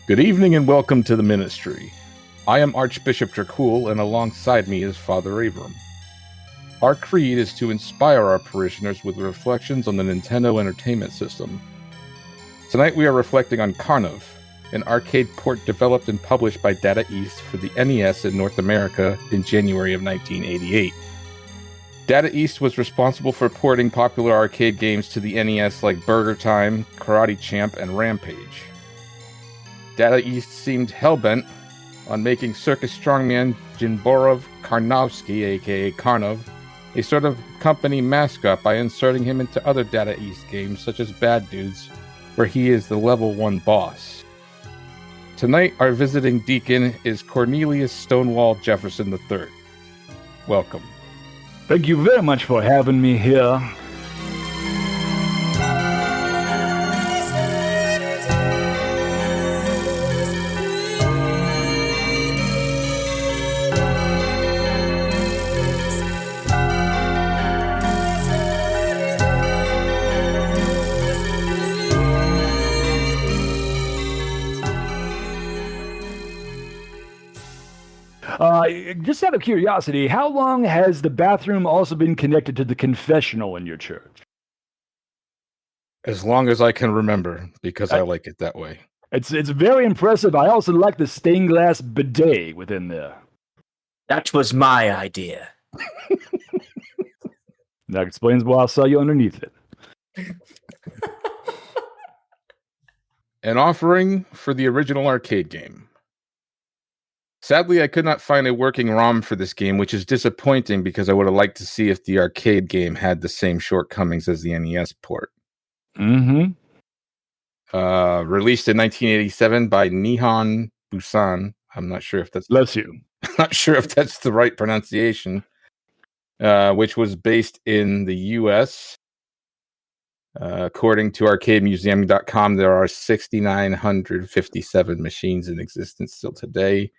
Good evening and welcome to the miNEStry. I am Archbishop Dracul, and alongside me is Father Avram. Our creed is to inspire our parishioners with reflections on the Nintendo Entertainment System. Tonight we are reflecting on Karnov, an arcade port developed and published by Data East for the NES in North America in January of 1988. Data East was responsible for porting popular arcade games to the NES like Burgertime, Karate Champ, and Rampage. Data East seemed hellbent on making circus strongman Jinborov Karnovski, aka Karnov, a sort of company mascot by inserting him into other Data East games such as Bad Dudes, where he is the level 1 boss. Tonight, our visiting Deacon is Cornellius Stonewall Jefferson III. Welcome. Thank you very much for having me here. Just out of curiosity, how long has the bathroom also been connected to the confessional in your church? As long as I can remember, because I like it that way. It's very impressive. I also like the stained glass bidet within there. That was my idea. That explains why I saw you underneath it. An offering for the original arcade game. Sadly, I could not find a working ROM for this game, which is disappointing because I would have liked to see if the arcade game had the same shortcomings as the NES port. Mm-hmm. Released in 1987 by Nihon Busan. I'm not sure if that's... Bless you. Not sure if that's the right pronunciation. Which was based in the US. According to arcademuseum.com, there are 6,957 machines in existence still today.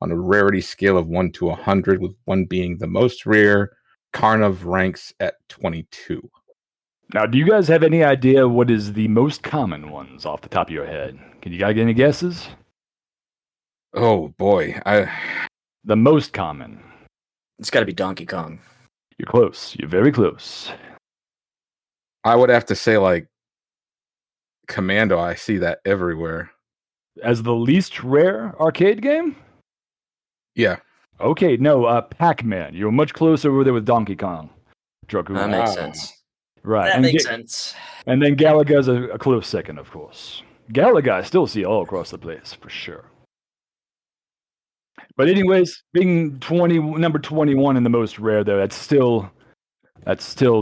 On a rarity scale of 1 to 100, with 1 being the most rare, Karnov ranks at 22. Now, do you guys have any idea what is the most common ones off the top of your head? Can you guys get any guesses? Oh, boy. The most common. It's got to be Donkey Kong. You're close. You're very close. I would have to say, like, Commando. I see that everywhere. As the least rare arcade game? Yeah. Okay, no, Pac-Man. You're much closer over there with Donkey Kong. Dracul. That makes sense. Right. That makes sense. And then Galaga's a close second, of course. Galaga, I still see all across the place, for sure. But anyways, being number 21 in the most rare, though, that's still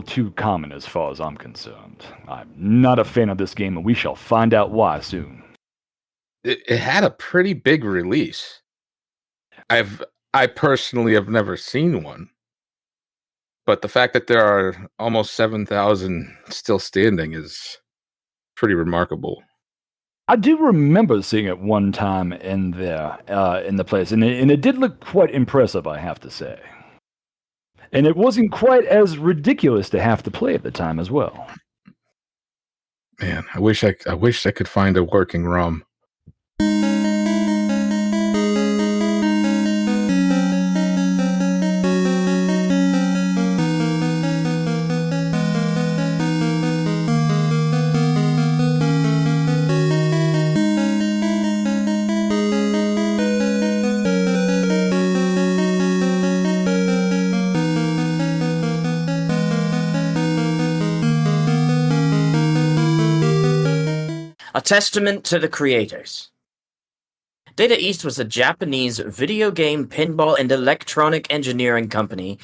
too common as far as I'm concerned. I'm not a fan of this game, and we shall find out why soon. It had a pretty big release. I personally have never seen one. But the fact that there are almost 7,000 still standing is pretty remarkable. I do remember seeing it one time in there, in the place, and it did look quite impressive, I have to say. And it wasn't quite as ridiculous to have to play at the time as well. Man, I wish I could find a working ROM. A testament to the creators. Data East was a Japanese video game, pinball, and electronic engineering company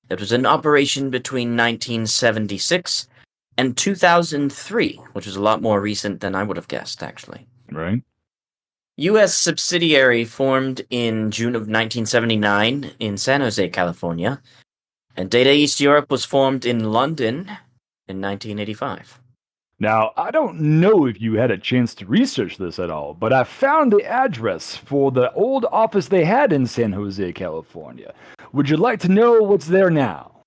that was in operation between 1976 and 2003, which was a lot more recent than I would have guessed, actually. Right. U.S. subsidiary formed in June of 1979 in San Jose, California, and Data East Europe was formed in London in 1985. Now, I don't know if you had a chance to research this at all, but I found the address for the old office they had in San Jose, California. Would you like to know what's there now?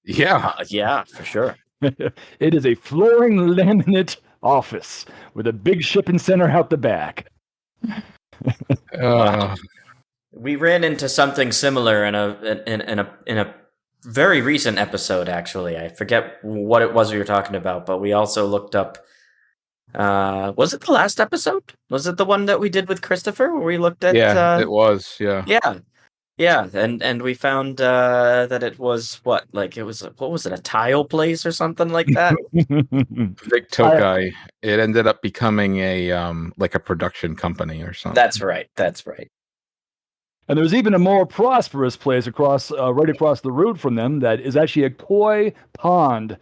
Yeah. Yeah, for sure. It is a flooring laminate office with a big shipping center out the back. We ran into something similar in a very recent episode. Actually, I forget what it was we were talking about, but we also looked up. Was it the last episode? Was it the one that we did with Christopher, where we looked at? Yeah, it was. Yeah. Yeah, and we found that it was what was it, a tile place or something like that? Vic Tokai. It ended up becoming a like a production company or something. That's right. And there's even a more prosperous place right across the road from them that is actually a koi pond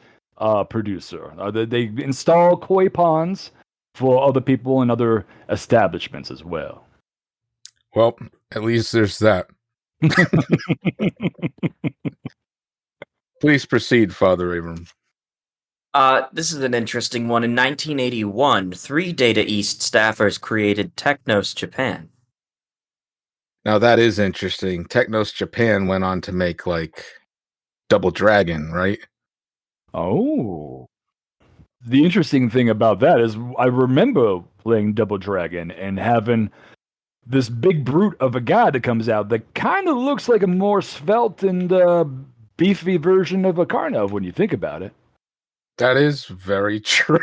producer. They install koi ponds for other people and other establishments as well. Well, at least there's that. Please proceed, Father Avram. This is an interesting one. In 1981, 3 Data East staffers created Technos Japan. Now that is interesting. Technos Japan went on to make like Double Dragon, right? Oh. The interesting thing about that is I remember playing Double Dragon and having this big brute of a guy that comes out that kind of looks like a more svelte and beefy version of a Karnov when you think about it. That is very true.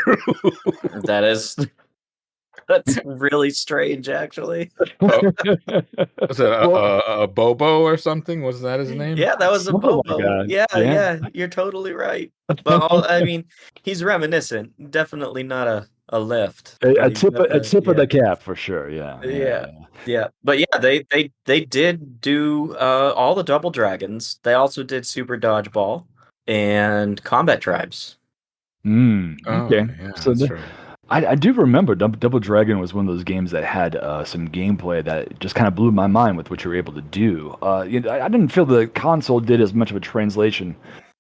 That's really strange, actually. Was it a Bobo or something? Was that his name? Yeah, that was a Bobo. Like yeah, you're totally right. But I mean, he's reminiscent. Definitely not a lift. A tip of the cap for sure. Yeah. But yeah, they did do all the Double Dragons. They also did Super Dodgeball and Combat Tribes. Okay. Yeah, so that's right. I do remember Double Dragon was one of those games that had some gameplay that just kind of blew my mind with what you were able to do. I didn't feel the console did as much of a translation,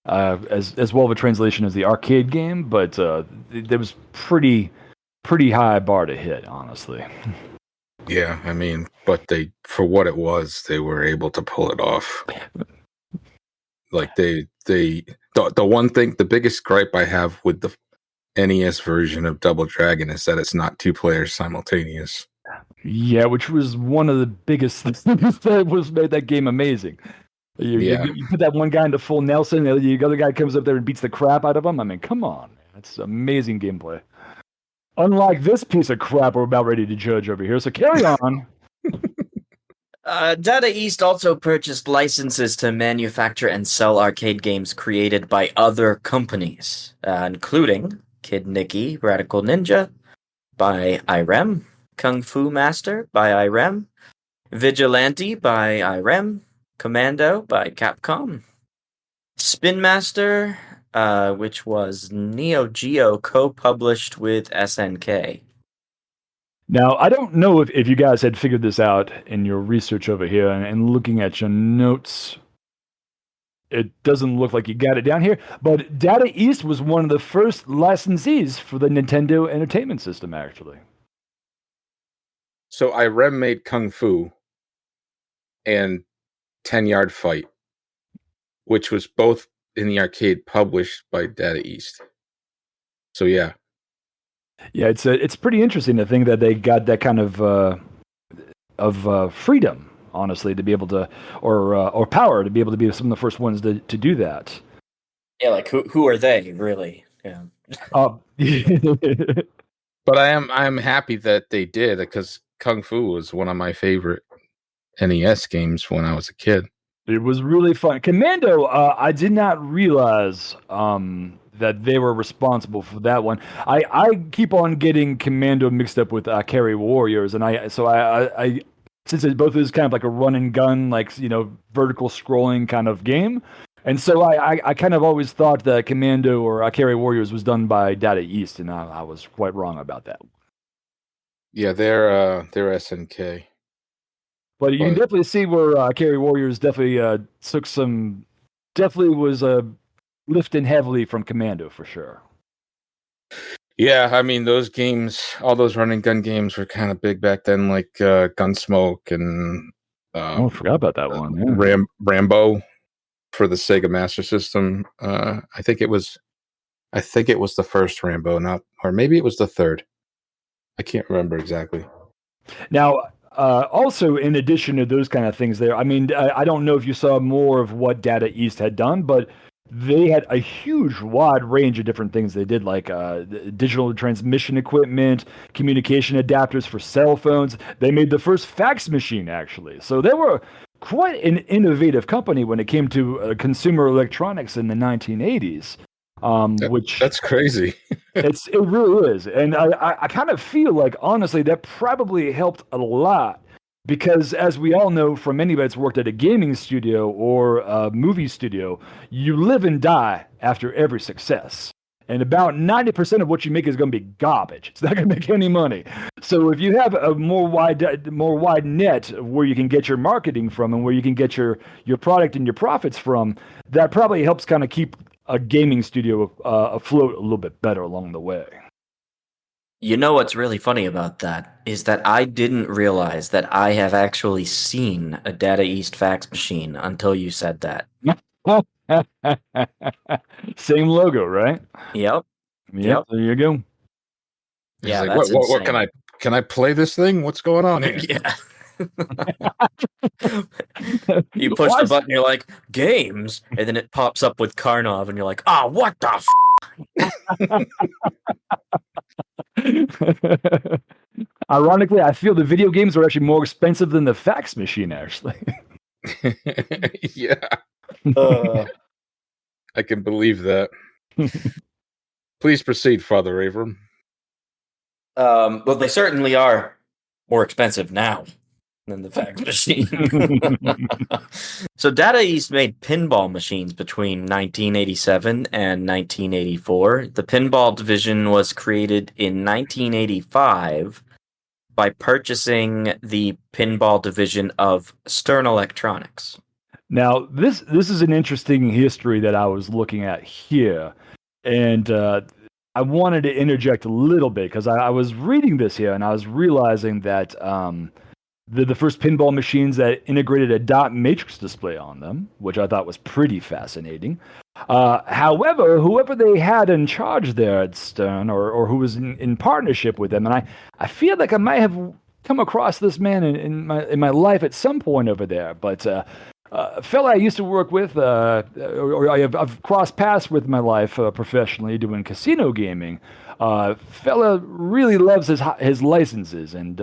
as well of a translation as the arcade game, but there was pretty high bar to hit, honestly. Yeah, I mean, but for what it was, they were able to pull it off. Like the one thing, the biggest gripe I have with the NES version of Double Dragon is that it's not 2 players simultaneous. Yeah, which was one of the biggest things that made that game amazing. You put that one guy into full Nelson, the other guy comes up there and beats the crap out of him. I mean, come on, man. It's amazing gameplay. Unlike this piece of crap we're about ready to judge over here, so carry on. Data East also purchased licenses to manufacture and sell arcade games created by other companies, including Kid Nicky, Radical Ninja by Irem, Kung Fu Master by Irem, Vigilante by Irem, Commando by Capcom, Spin Master, which was Neo Geo co-published with SNK. Now, I don't know if you guys had figured this out in your research over here and looking at your notes. It doesn't look like you got it down here, but Data East was one of the first licensees for the Nintendo Entertainment System, actually. So Irem made Kung Fu and 10-Yard Fight, which was both in the arcade published by Data East. So yeah. Yeah, it's pretty interesting to think that they got that kind of freedom, honestly, to be able to, or power to be able to be some of the first ones to do that. Yeah, like who are they really? Yeah. But I'm happy that they did, because Kung Fu was one of my favorite NES games when I was a kid. It was really fun. Commando, I did not realize that they were responsible for that one. I keep on getting Commando mixed up with Carry Warriors, and I since it both is kind of like a run and gun, like vertical scrolling kind of game, and so I kind of always thought that Commando or Carry Warriors was done by Data East, and I was quite wrong about that. Yeah, they're SNK. But you can definitely see where Carry Warriors definitely was lifting heavily from Commando for sure. Yeah, I mean, those games, all those run and gun games were kind of big back then, like Gunsmoke and I forgot about that one. Yeah. Rambo for the Sega Master System. I think it was the first Rambo, or maybe it was the third. I can't remember exactly. Now, also in addition to those kind of things, there. I mean, I don't know if you saw more of what Data East had done, but they had a huge, wide range of different things they did, like digital transmission equipment, communication adapters for cell phones. They made the first fax machine, actually. So they were quite an innovative company when it came to consumer electronics in the 1980s. That's crazy. It really is. And I kind of feel like, honestly, that probably helped a lot. Because as we all know from anybody that's worked at a gaming studio or a movie studio, you live and die after every success. And about 90% of what you make is going to be garbage. It's not going to make any money. So if you have a more wide net of where you can get your marketing from and where you can get your product and your profits from, that probably helps kind of keep a gaming studio afloat a little bit better along the way. You know what's really funny about that is that I didn't realize that I have actually seen a Data East fax machine until you said that. Same logo, right? Yep. There you go. Yeah, like, that's what can I play this thing? What's going on here? Yeah. You push the button, you're like, games, and then it pops up with Karnov, and you're like, what the f***? Ironically, I feel the video games are actually more expensive than the fax machine, actually. Yeah. I can believe that. Please proceed, Father Avram. Well, they certainly are more expensive now than the fax machine. So Data East made pinball machines between 1987 and 1984. The pinball division was created in 1985 by purchasing the pinball division of Stern Electronics. Now, this is an interesting history that I was looking at here, and I wanted to interject a little bit because I was reading this here and I was realizing that the first pinball machines that integrated a dot matrix display on them, which I thought was pretty fascinating. However, whoever they had in charge there at Stern, or who was in partnership with them, and I feel like I might have come across this man in my life at some point over there, but a fella I used to work with, or I've crossed paths with in my life professionally doing casino gaming. Fella really loves his licenses, and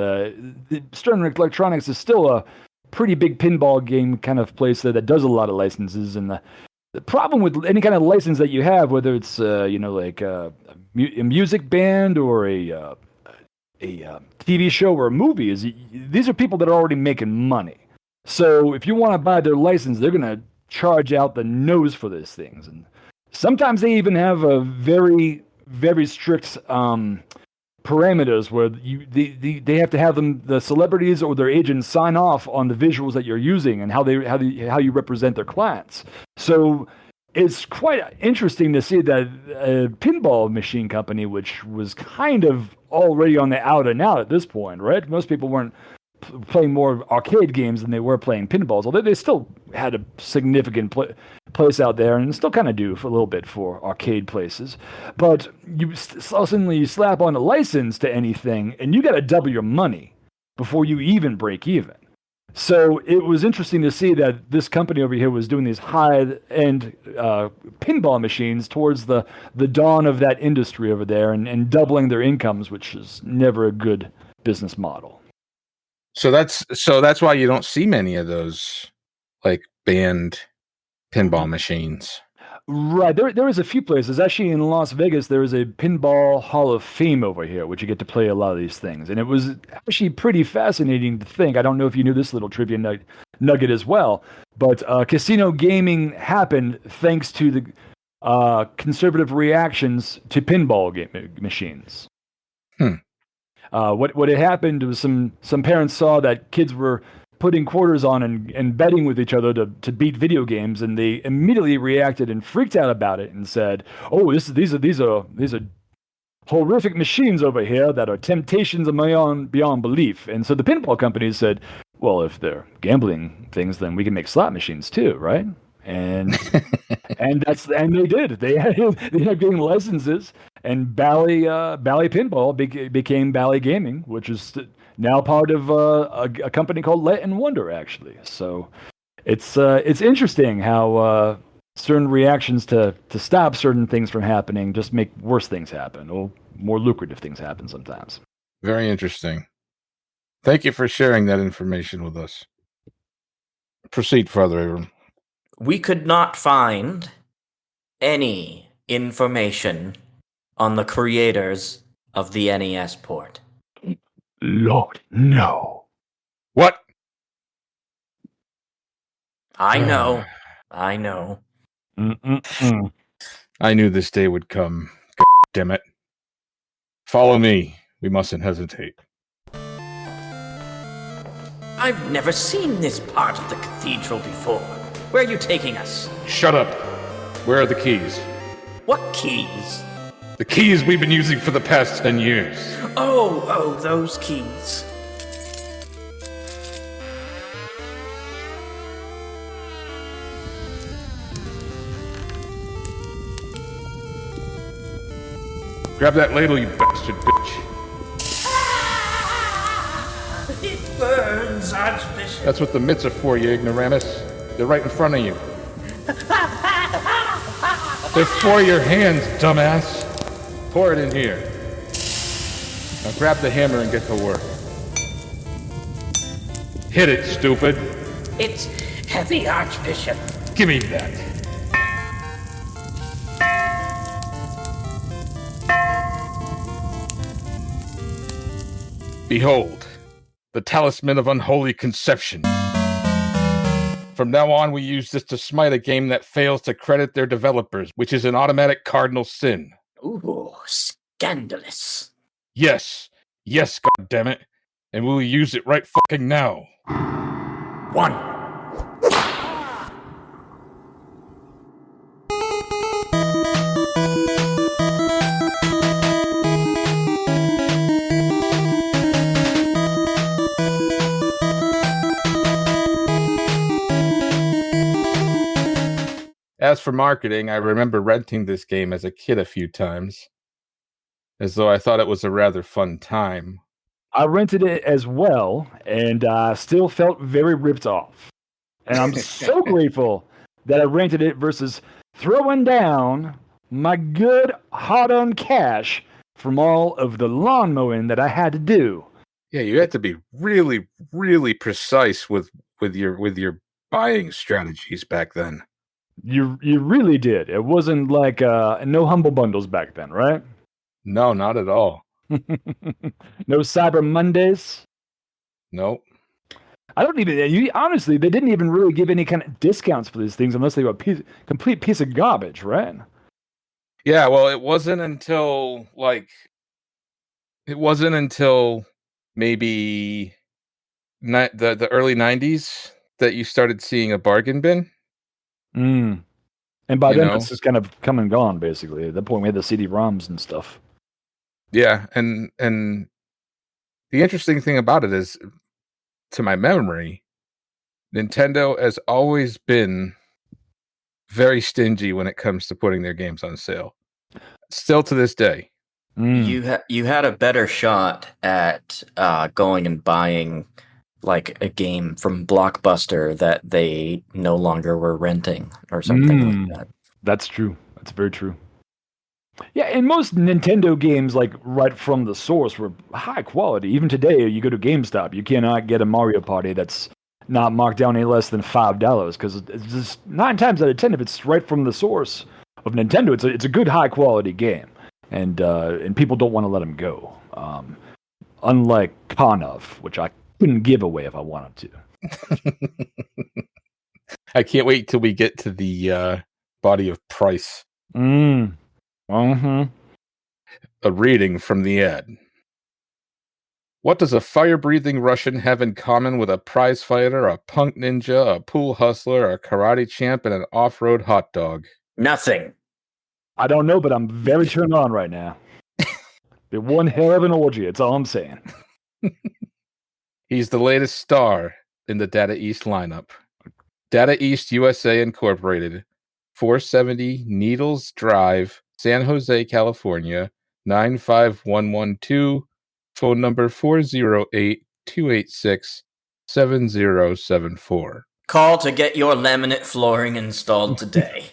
Stern Electronics is still a pretty big pinball game kind of place that does a lot of licenses. And the problem with any kind of license that you have, whether it's like a music band or a TV show or a movie, is these are people that are already making money. So if you want to buy their license, they're going to charge out the nose for these things. And sometimes they even have a very, very strict parameters where they have to have the celebrities or their agents sign off on the visuals that you're using and how you represent their clients. So it's quite interesting to see that a pinball machine company, which was kind of already on the out and out at this point, right? Most people weren't playing more arcade games than they were playing pinballs, although they still had a significant place out there and still kind of do for a little bit for arcade places. But you suddenly slap on a license to anything and you got to double your money before you even break even. So it was interesting to see that this company over here was doing these high-end pinball machines towards the dawn of that industry over there and doubling their incomes, which is never a good business model. So that's why you don't see many of those like banned pinball machines. Right. There is a few places. Actually, in Las Vegas, there is a Pinball Hall of Fame over here, which you get to play a lot of these things. And it was actually pretty fascinating to think. I don't know if you knew this little trivia nugget as well, but casino gaming happened thanks to the conservative reactions to pinball machines. What had happened was some parents saw that kids were putting quarters on and betting with each other to beat video games, and they immediately reacted and freaked out about it and said, "Oh, these are horrific machines over here that are temptations beyond belief." And so the pinball companies said, "Well, if they're gambling things, then we can make slot machines too, right?" And and they did. They ended up getting licenses, and Bally Pinball became Bally Gaming, which is now part of a company called Light and Wonder, actually. So it's interesting how certain reactions to stop certain things from happening just make worse things happen, or more lucrative things happen sometimes. Very interesting. Thank you for sharing that information with us. Proceed, Father Avram. We could not find any information on the creators of the NES port. Lord, no. What? I know. I know. Mm-mm-mm. I knew this day would come. God damn it. Follow me. We mustn't hesitate. I've never seen this part of the cathedral before. Where are you taking us? Shut up. Where are the keys? What keys? The keys we've been using for the past 10 years. Oh, those keys. Grab that ladle, you bastard bitch. It burns, Archbishop. That's what the mitts are for, you ignoramus. They're right in front of you. They're for your hands, dumbass. Pour it in here. Now grab the hammer and get to work. Hit it, stupid. It's heavy, Archbishop. Give me that. Behold, the talisman of unholy conception. From now on, we use this to smite a game that fails to credit their developers, which is an automatic cardinal sin. Ooh, scandalous. Yes, goddammit. And we'll use it right fucking now. 1. As for marketing, I remember renting this game as a kid a few times, as though I thought it was a rather fun time. I rented it as well, and I still felt very ripped off. And I'm so grateful that I rented it versus throwing down my good hard-earned cash from all of the lawn mowing that I had to do. Yeah, you had to be really, really precise with your buying strategies back then. You really did. It wasn't like no Humble Bundles back then, right? No, not at all. No Cyber Mondays. Nope. I don't even. Honestly, they didn't even really give any kind of discounts for these things unless they were a complete piece of garbage, right? Yeah, well, it wasn't until maybe the early 90s that you started seeing a bargain bin. And by then, it's just kind of come and gone, basically. At that point, we had the CD-ROMs and stuff. Yeah, and the interesting thing about it is, to my memory, Nintendo has always been very stingy when it comes to putting their games on sale. Still to this day. You had a better shot at going and buying like a game from Blockbuster that they no longer were renting or something like that. That's true. That's very true. Yeah, and most Nintendo games, like right from the source, were high quality. Even today, you go to GameStop, you cannot get a Mario Party that's not marked down any less than $5 because it's just 9 times out of 10, if it's right from the source of Nintendo, it's a good high quality game, and people don't want to let them go. Unlike Karnov, which I couldn't give away if I wanted to. I can't wait till we get to the body of price. A reading from the ad. What does a fire-breathing Russian have in common with a prize fighter, a punk ninja, a pool hustler, a karate champ, and an off-road hot dog? Nothing. I don't know, but I'm very turned on right now. They're one hell of an orgy, that's all I'm saying. He's the latest star in the Data East lineup. Data East USA Incorporated, 470 Needles Drive, San Jose, California, 95112, phone number 408-286-7074. Call to get your laminate flooring installed today.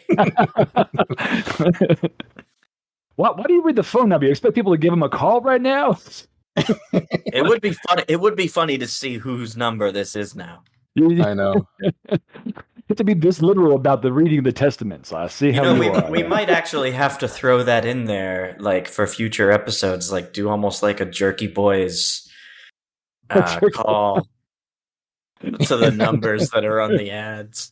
Why do you read the phone number? You expect people to give him a call right now? It would be funny. It would be funny to see whose number this is now. I know. You have to be this literal about the reading of the testaments. I see how you are. We might actually have to throw that in there, like for future episodes, like do almost like a Jerky Boys call to the numbers that are on the ads.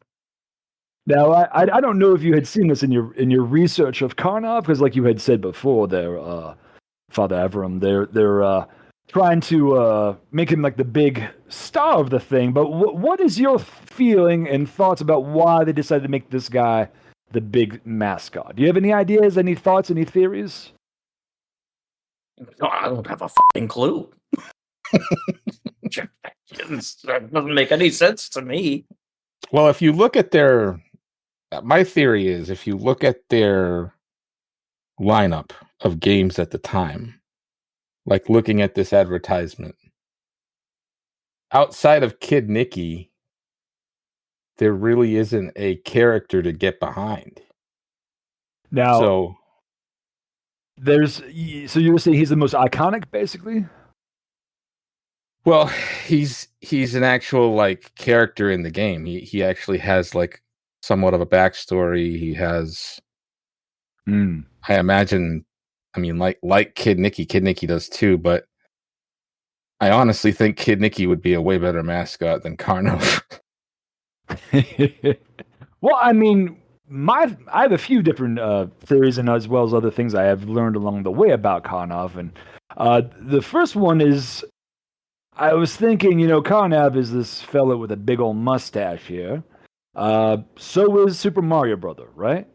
Now, I don't know if you had seen this in your research of Karnov, because like you had said before, there, Father Avram, they're trying to make him like the big star of the thing. But what is your feeling and thoughts about why they decided to make this guy the big mascot? Do you have any ideas, any thoughts, any theories? No, I don't have a fucking clue. That doesn't make any sense to me. Well, if you look at my theory is if you look at their lineup of games at the time, like looking at this advertisement, outside of Kid Nicky, there really isn't a character to get behind. Now, So you would say he's the most iconic, basically? well, he's an actual like character in the game. He actually has like somewhat of a backstory. He has, I imagine, I mean, like Kid Nicky does too, but I honestly think Kid Nicky would be a way better mascot than Karnov. Well, I mean, I have a few different theories, and as well as other things I have learned along the way about Karnov. And the first one is, I was thinking, Karnov is this fella with a big old mustache here. So is Super Mario Brother, right?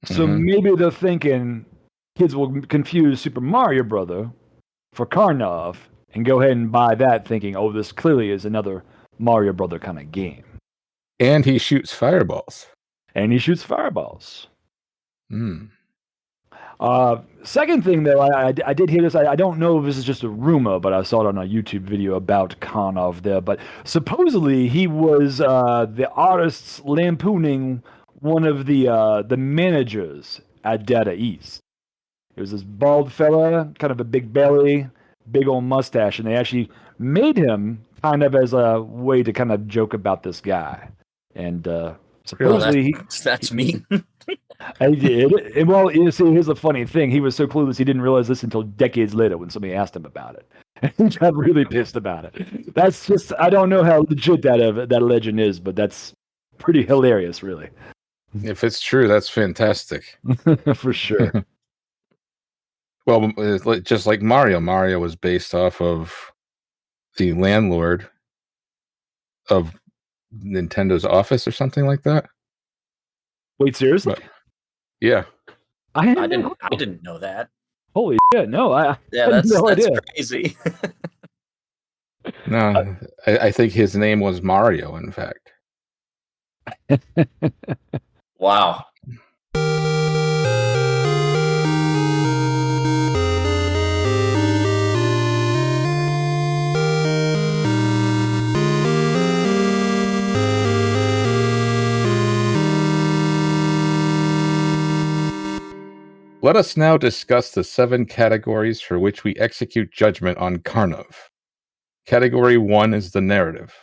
So maybe they're thinking kids will confuse Super Mario Brother for Karnov and go ahead and buy that, thinking, oh, this clearly is another Mario Brother kind of game. And he shoots fireballs. Second thing, though, I did hear this. I don't know if this is just a rumor, but I saw it on a YouTube video about Karnov there. But supposedly he was the artists lampooning one of the managers at Data East. It was this bald fella, kind of a big belly, big old mustache, and they actually made him kind of as a way to kind of joke about this guy. And supposedly that's me. I did. And well, here's the funny thing. He was so clueless he didn't realize this until decades later when somebody asked him about it. And he got really pissed about it. That's just, I don't know how legit that legend is, but that's pretty hilarious, really. If it's true, that's fantastic. For sure. Well, just like Mario. Mario was based off of the landlord of Nintendo's office or something like that. Wait, seriously? But, yeah. I didn't know that. Holy shit! No, that's no idea. Crazy. No, I think his name was Mario. In fact. Wow. Let us now discuss the 7 categories for which we execute judgment on Karnov. Category 1 is the narrative.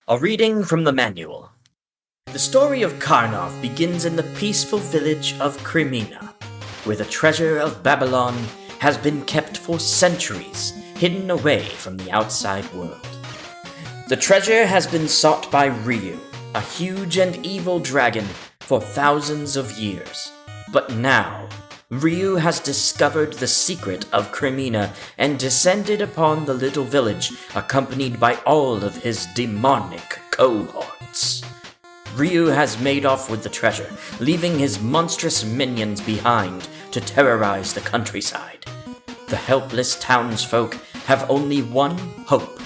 A reading from the manual. The story of Karnov begins in the peaceful village of Kremina, where the treasure of Babylon has been kept for centuries, hidden away from the outside world. The treasure has been sought by Ryu, a huge and evil dragon, for thousands of years. But now, Ryu has discovered the secret of Kremina and descended upon the little village, accompanied by all of his demonic cohorts. Ryu has made off with the treasure, leaving his monstrous minions behind to terrorize the countryside. The helpless townsfolk have only one hope: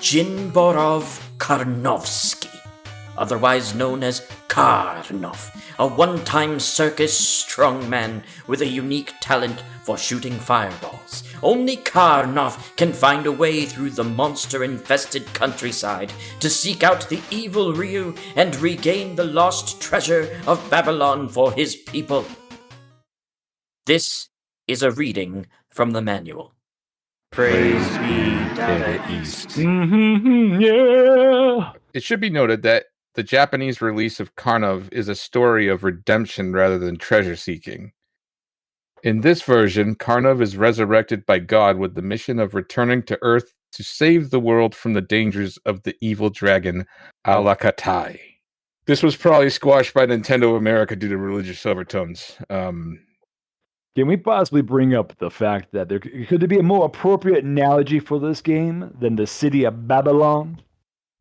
Jinborov Karnovski, otherwise known as Karnov, a one-time circus strongman with a unique talent for shooting fireballs, only Karnov can find a way through the monster-infested countryside to seek out the evil Ryu and regain the lost treasure of Babylon for his people. This is a reading from the manual. Praise be Data East. Yeah. It should be noted that the Japanese release of Karnov is a story of redemption rather than treasure seeking. In this version, Karnov is resurrected by God with the mission of returning to Earth to save the world from the dangers of the evil dragon Alakatai. This was probably squashed by Nintendo America due to religious overtones. Can we possibly bring up the fact that could there be a more appropriate analogy for this game than the city of Babylon?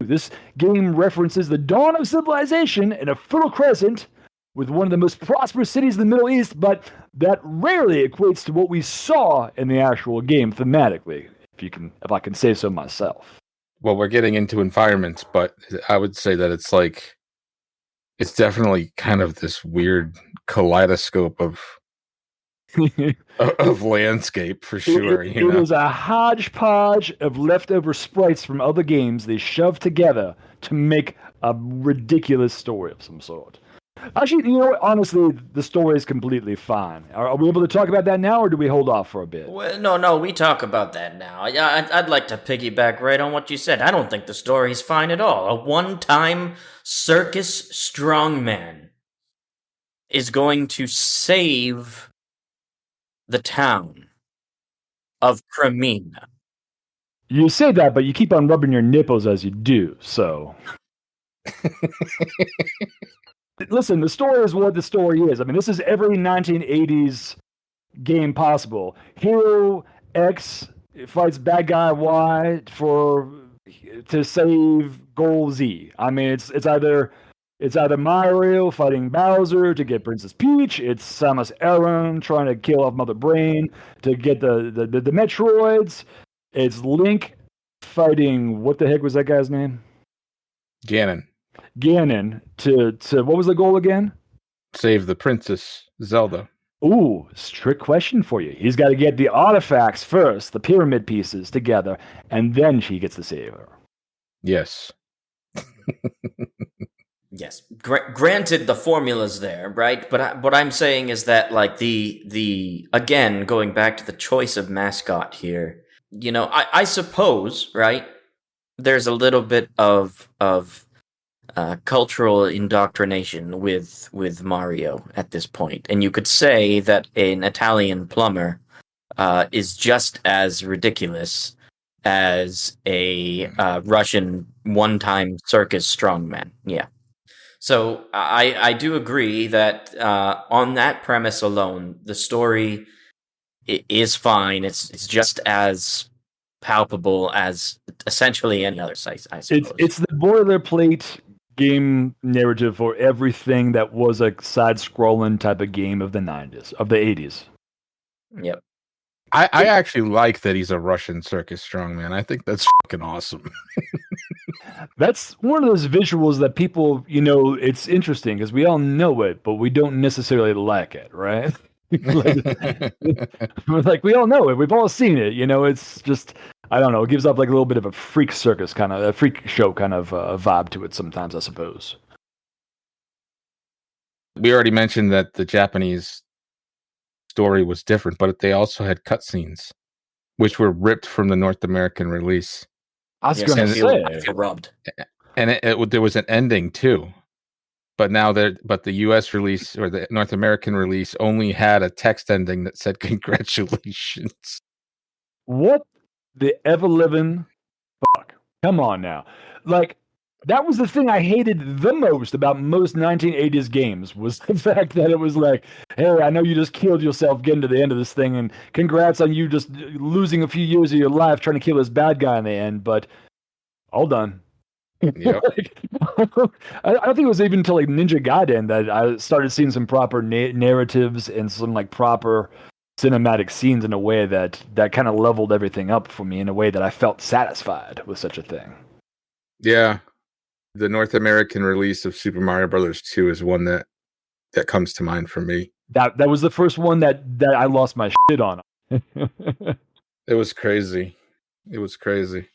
This game references the dawn of civilization in a fertile crescent with one of the most prosperous cities in the Middle East, but that rarely equates to what we saw in the actual game thematically, if I can say so myself. Well, we're getting into environments, but I would say that it's definitely kind of this weird kaleidoscope of landscape for sure. It is a hodgepodge of leftover sprites from other games they shoved together to make a ridiculous story of some sort. Actually, honestly, the story is completely fine. Are we able to talk about that now, or do we hold off for a bit? Well, no, we talk about that now. I'd like to piggyback right on what you said. I don't think the story's fine at all. A one-time circus strongman is going to save the town of Crimea. You say that, but you keep on rubbing your nipples as you do, so... Listen, the story is what the story is. I mean, this is every 1980s game possible. Hero X fights bad guy Y to save goal Z. I mean, it's either Mario fighting Bowser to get Princess Peach. It's Samus Aran trying to kill off Mother Brain to get the Metroids. It's Link fighting, what the heck was that guy's name? Ganon to what was the goal again? Save the Princess Zelda. Ooh, trick question for you. He's got to get the artifacts first, the pyramid pieces together, and then she gets to save her. Yes. Yes. Granted, the formula's there, right? But what I'm saying is that, like, the again, going back to the choice of mascot here, I suppose, right? There's a little bit of cultural indoctrination with Mario at this point, and you could say that an Italian plumber is just as ridiculous as a Russian one-time circus strongman. Yeah. So I do agree that on that premise alone, the story is fine. It's just as palpable as essentially any other site, I suppose. It's the boilerplate game narrative for everything that was a side-scrolling type of game of the 80s. Yep. I actually like that he's a Russian circus strongman. I think that's fucking awesome. That's one of those visuals that people, it's interesting because we all know it, but we don't necessarily like it, right? like we all know it. We've all seen it. It's just, I don't know. It gives up like a little bit of a freak circus kind of, a freak show kind of vibe to it sometimes, I suppose. We already mentioned that the Japanese story was different, but they also had cutscenes, which were ripped from the North American release. I was going to say, rubbed. And there was an ending too, but the U.S. release or the North American release only had a text ending that said "Congratulations." What the ever living fuck? Come on now, like. That was the thing I hated the most about most 1980s games, was the fact that it was like, hey, I know you just killed yourself getting to the end of this thing, and congrats on you just losing a few years of your life trying to kill this bad guy in the end, but all done. Yep. I don't think it was even until like Ninja Gaiden that I started seeing some proper narratives and some like proper cinematic scenes in a way that kind of leveled everything up for me in a way that I felt satisfied with such a thing. Yeah. The North American release of Super Mario Brothers 2 is one that comes to mind for me. That was the first one that I lost my shit on. It was crazy. It was crazy.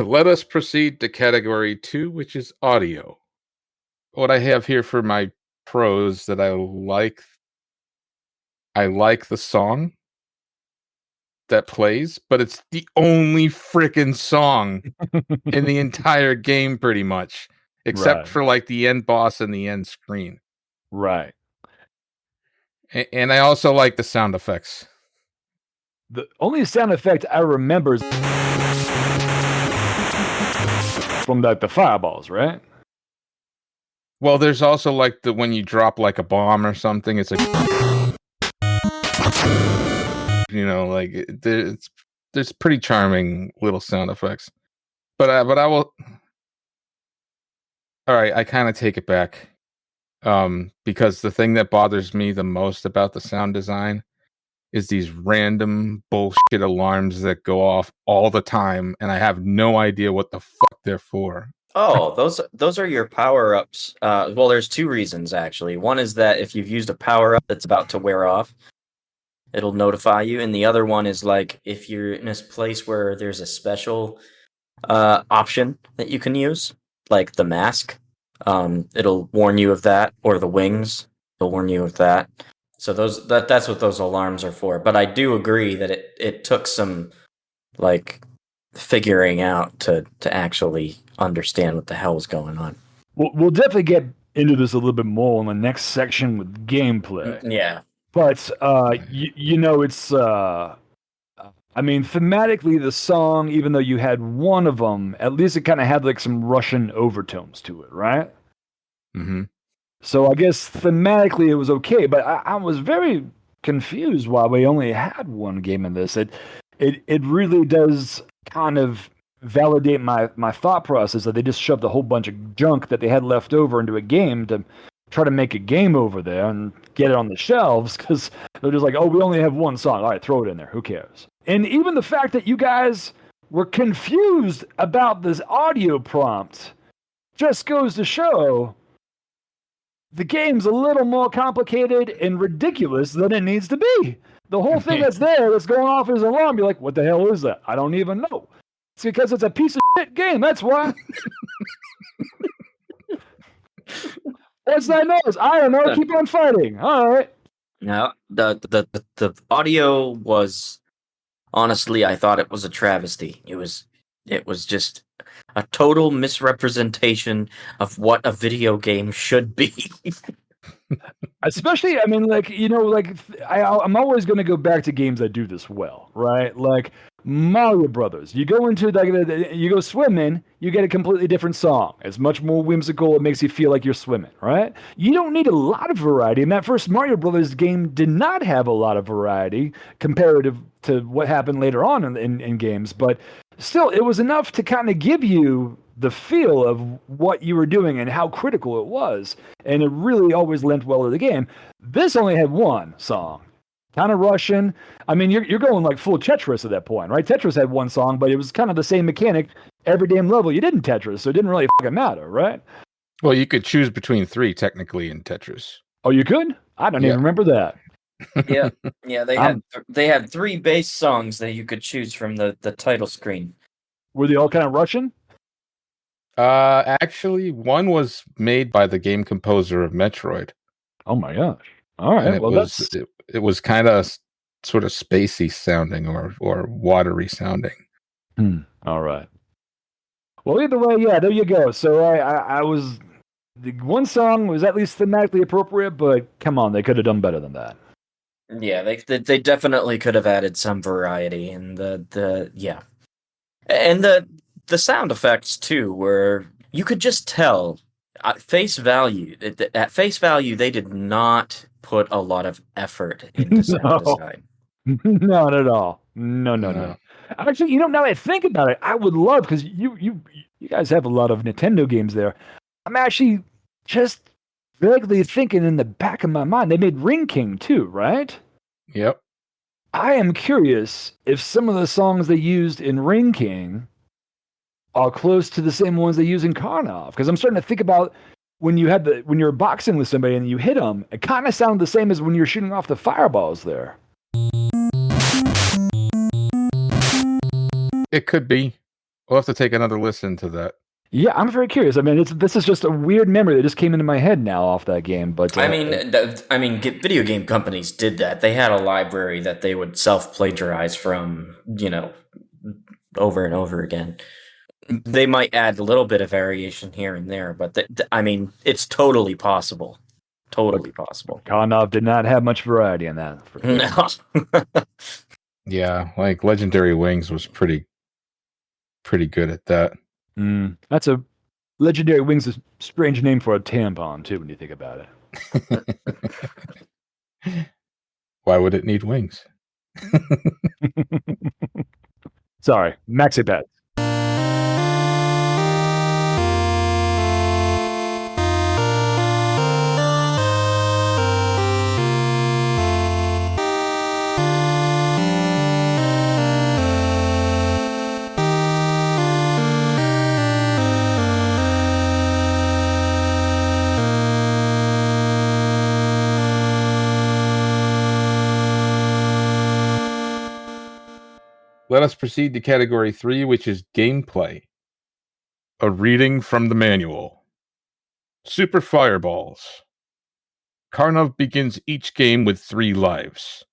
Let us proceed to category 2, which is audio. What I have here for my pros that I like the song that plays, but it's the only freaking song in the entire game pretty much, except Right. for like the end boss and the end screen. Right. And I also like the sound effects. The only sound effect I remember is from like the fireballs, right? Well, there's also like the when you drop like a bomb or something, it's like like there's pretty charming little sound effects. But I will. All right, I kind of take it back, because the thing that bothers me the most about the sound design is these random bullshit alarms that go off all the time, and I have no idea what the fuck they're for. Oh, those are your power-ups. Well, there's two reasons, actually. One is that if you've used a power-up that's about to wear off, it'll notify you. And the other one is like if you're in a place where there's a special option that you can use, like the mask, it'll warn you of that, or the wings, it'll warn you of that. So that's what those alarms are for. But I do agree that it took some like figuring out to actually understand what the hell was going on. We'll definitely get into this a little bit more in the next section with gameplay. Yeah. But it's I mean, thematically the song, even though you had one of them, at least it kind of had like some Russian overtones to it, right? Mm-hmm. So I guess thematically it was okay, but I was very confused why we only had one game in this. It really does kind of validate my thought process that they just shoved a whole bunch of junk that they had left over into a game to try to make a game over there and get it on the shelves, because they're just like, oh, we only have one song. All right, throw it in there. Who cares? And even the fact that you guys were confused about this audio prompt just goes to show the game's a little more complicated and ridiculous than it needs to be. The whole thing that's there that's going off as an alarm, you're like, what the hell is that? I don't even know. It's because it's a piece of shit game, that's why. What's that noise? I don't know. Keep on fighting. All right. No, the audio was, honestly, I thought it was a travesty. It was just a total misrepresentation of what a video game should be. Especially, I mean, like, I'm always going to go back to games that do this well, right? Like Mario Brothers. You go into you go swimming, you get a completely different song. It's much more whimsical. It makes you feel like you're swimming, right? You don't need a lot of variety. And that first Mario Brothers game did not have a lot of variety comparative to what happened later on in games, but still, it was enough to kind of give you the feel of what you were doing and how critical it was. And it really always lent well to the game. This only had one song. Kind of Russian. I mean, you're going like full Tetris at that point, right? Tetris had one song, but it was kind of the same mechanic every damn level. You didn't Tetris, so it didn't really fucking matter, right? Well, you could choose between 3 technically in Tetris. Oh, you could? I don't even remember that. Yeah. They had 3 bass songs that you could choose from the title screen. Were they all kind of Russian? Actually, one was made by the game composer of Metroid. Oh my gosh! All right, it was kind of sort of spacey sounding or watery sounding. All right. Well, either way, yeah, there you go. So I was the one song was at least thematically appropriate, but come on, they could have done better than that. Yeah, they definitely could have added some variety, and and the sound effects too, where you could just tell at face value. At face value, they did not put a lot of effort into sound design. Not at all. No. Actually, now that I think about it, I would love, because you guys have a lot of Nintendo games there. I'm actually just vaguely thinking in the back of my mind, they made Ring King too, right? Yep. I am curious if some of the songs they used in Ring King are close to the same ones they use in Karnov. Because I'm starting to think about when you're boxing with somebody and you hit them, it kind of sounded the same as when you're shooting off the fireballs there. It could be. We'll have to take another listen to that. Yeah, I'm very curious. I mean, this is just a weird memory that just came into my head now off that game. But video game companies did that. They had a library that they would self-plagiarize from, over and over again. They might add a little bit of variation here and there, but it's totally possible. Totally possible. Karnov did not have much variety in that. No. Yeah, like Legendary Wings was pretty good at that. That's a Legendary Wings, a strange name for a tampon too, when you think about it. Why would it need wings? Sorry, maxi pads. Let us proceed to category 3, which is gameplay. A reading from the manual. Super Fireballs. Karnov begins each game with 3 lives.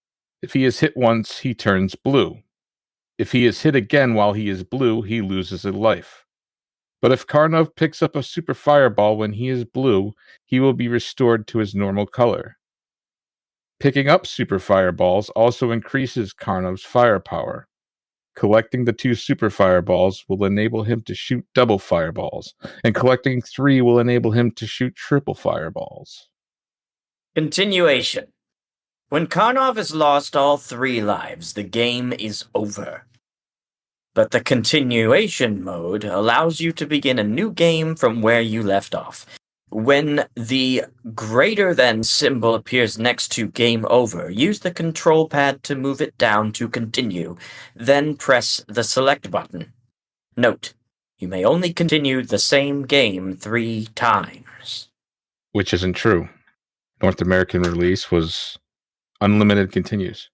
If he is hit once, he turns blue. If he is hit again while he is blue, he loses a life. But if Karnov picks up a Super Fireball when he is blue, he will be restored to his normal color. Picking up Super Fireballs also increases Karnov's firepower. Collecting the 2 Super Fireballs will enable him to shoot double fireballs, and collecting 3 will enable him to shoot triple fireballs. Continuation. When Karnov has lost all 3 lives, the game is over. But the continuation mode allows you to begin a new game from where you left off. When the greater than symbol appears next to game over, use the control pad to move it down to continue, then press the select button. Note, you may only continue the same game 3 times. Which isn't true. North American release was unlimited continues.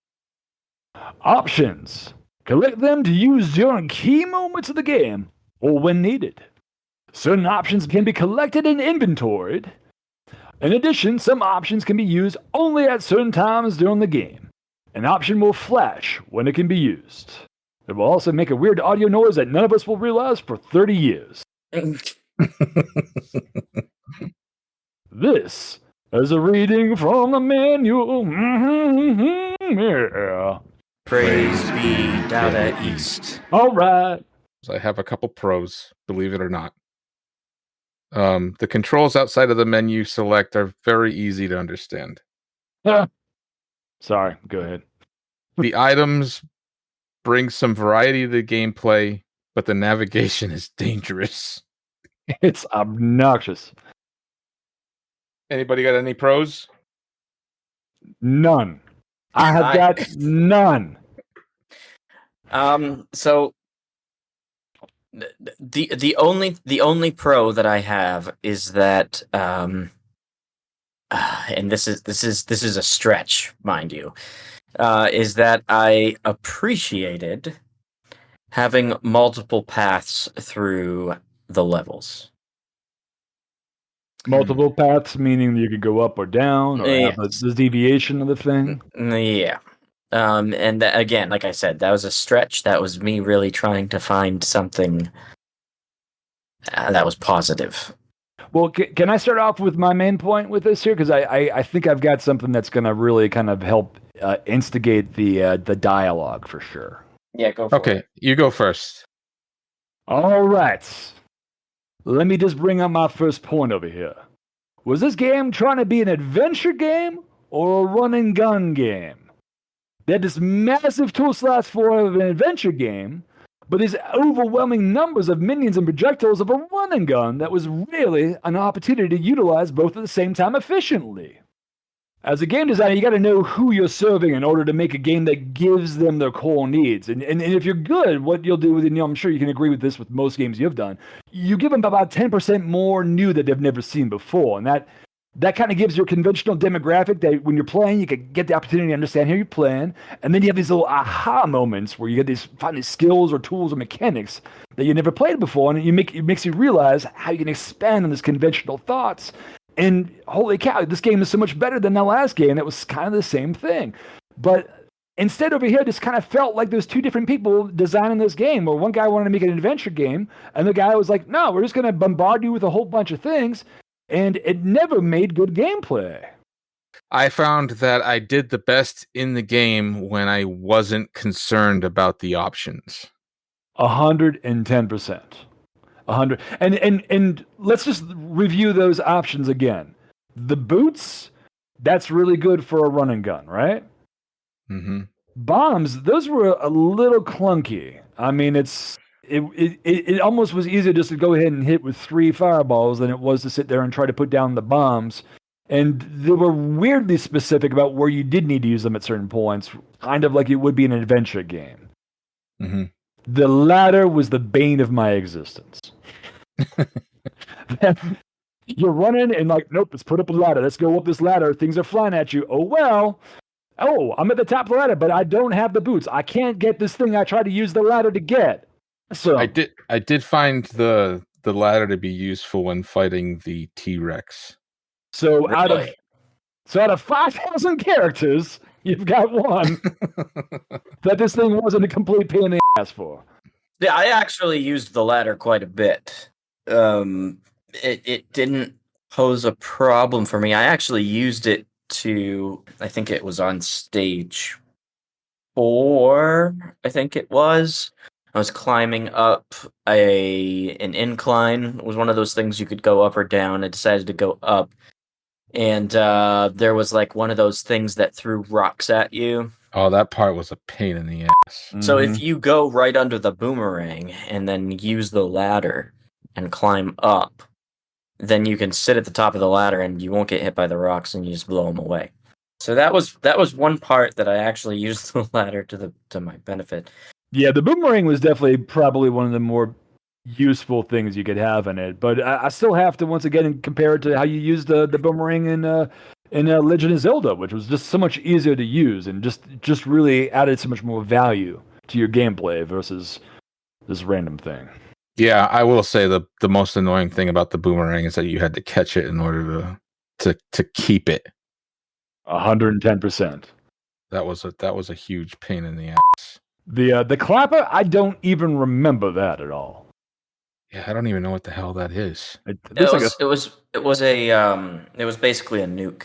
Options. Collect them to use during key moments of the game, or when needed. Certain options can be collected and inventoried. In addition, some options can be used only at certain times during the game. An option will flash when it can be used. It will also make a weird audio noise that none of us will realize for 30 years. This is a reading from the manual. Yeah. Praise be Data East. All right. So I have a couple pros, believe it or not. The controls outside of the menu select are very easy to understand. Sorry, go ahead. The items bring some variety to the gameplay, but the navigation is dangerous. It's obnoxious. Anybody got any pros? None. I have got none. So the only pro that I have is that and this is a stretch, mind you, is that I appreciated having multiple paths through the levels. Multiple paths, meaning you could go up or down, or have the deviation of the thing. Yeah. And again, like I said, that was a stretch. That was me really trying to find something that was positive. Well, can I start off with my main point with this here? Because I think I've got something that's going to really kind of help instigate the dialogue for sure. Yeah, go for it. Okay, you go first. All right. Let me just bring up my first point over here. Was this game trying to be an adventure game or a run and gun game? They had this massive tool slots for an adventure game, but these overwhelming numbers of minions and projectiles of a run and gun that was really an opportunity to utilize both at the same time efficiently. As a game designer, you got to know who you're serving in order to make a game that gives them their core needs. And if you're good, what you'll do, and I'm sure you can agree with this with most games you've done, you give them about 10% more new that they've never seen before. And that kind of gives your conventional demographic that when you're playing, you can get the opportunity to understand how you're playing. And then you have these little aha moments where you find these skills or tools or mechanics that you never played before. And it makes you realize how you can expand on these conventional thoughts. And holy cow, this game is so much better than the last game. It was kind of the same thing. But instead over here, this kind of felt like there's two different people designing this game, where one guy wanted to make an adventure game, and the guy was like, no, we're just going to bombard you with a whole bunch of things. And it never made good gameplay. I found that I did the best in the game when I wasn't concerned about the options. 110%. 100. And let's just review those options again. The boots, that's really good for a run and gun, right? Mm-hmm. Bombs, those were a little clunky. I mean, it almost was easier just to go ahead and hit with 3 fireballs than it was to sit there and try to put down the bombs. And they were weirdly specific about where you did need to use them at certain points, kind of like it would be in an adventure game. Mm-hmm. The ladder was the bane of my existence. You're running and like, nope, let's put up a ladder. Let's go up this ladder. Things are flying at you. Oh, well. Oh, I'm at the top of the ladder, but I don't have the boots. I can't get this thing I tried to use the ladder to get. So I did find the ladder to be useful when fighting the T-Rex. So Really? out of 5,000 characters, you've got one that this thing wasn't a complete pain in the ass for. Yeah, I actually used the ladder quite a bit. It didn't pose a problem for me. I actually used it I think it was on stage 4, I think it was. I was climbing up an incline. It was one of those things you could go up or down. I decided to go up. And there was like one of those things that threw rocks at you. Oh, that part was a pain in the ass. So if you go right under the boomerang and then use the ladder and climb up, then you can sit at the top of the ladder and you won't get hit by the rocks and you just blow them away. So that was one part that I actually used the ladder to my benefit. Yeah, the boomerang was definitely probably one of the more useful things you could have in it. But I still have to once again compare it to how you used the boomerang in Legend of Zelda, which was just so much easier to use and just really added so much more value to your gameplay versus this random thing. Yeah, I will say the most annoying thing about the boomerang is that you had to catch it in order to keep it. 110%. That was a huge pain in the ass. The clapper, I don't even remember that at all. Yeah, I don't even know what the hell that is. It was basically a nuke.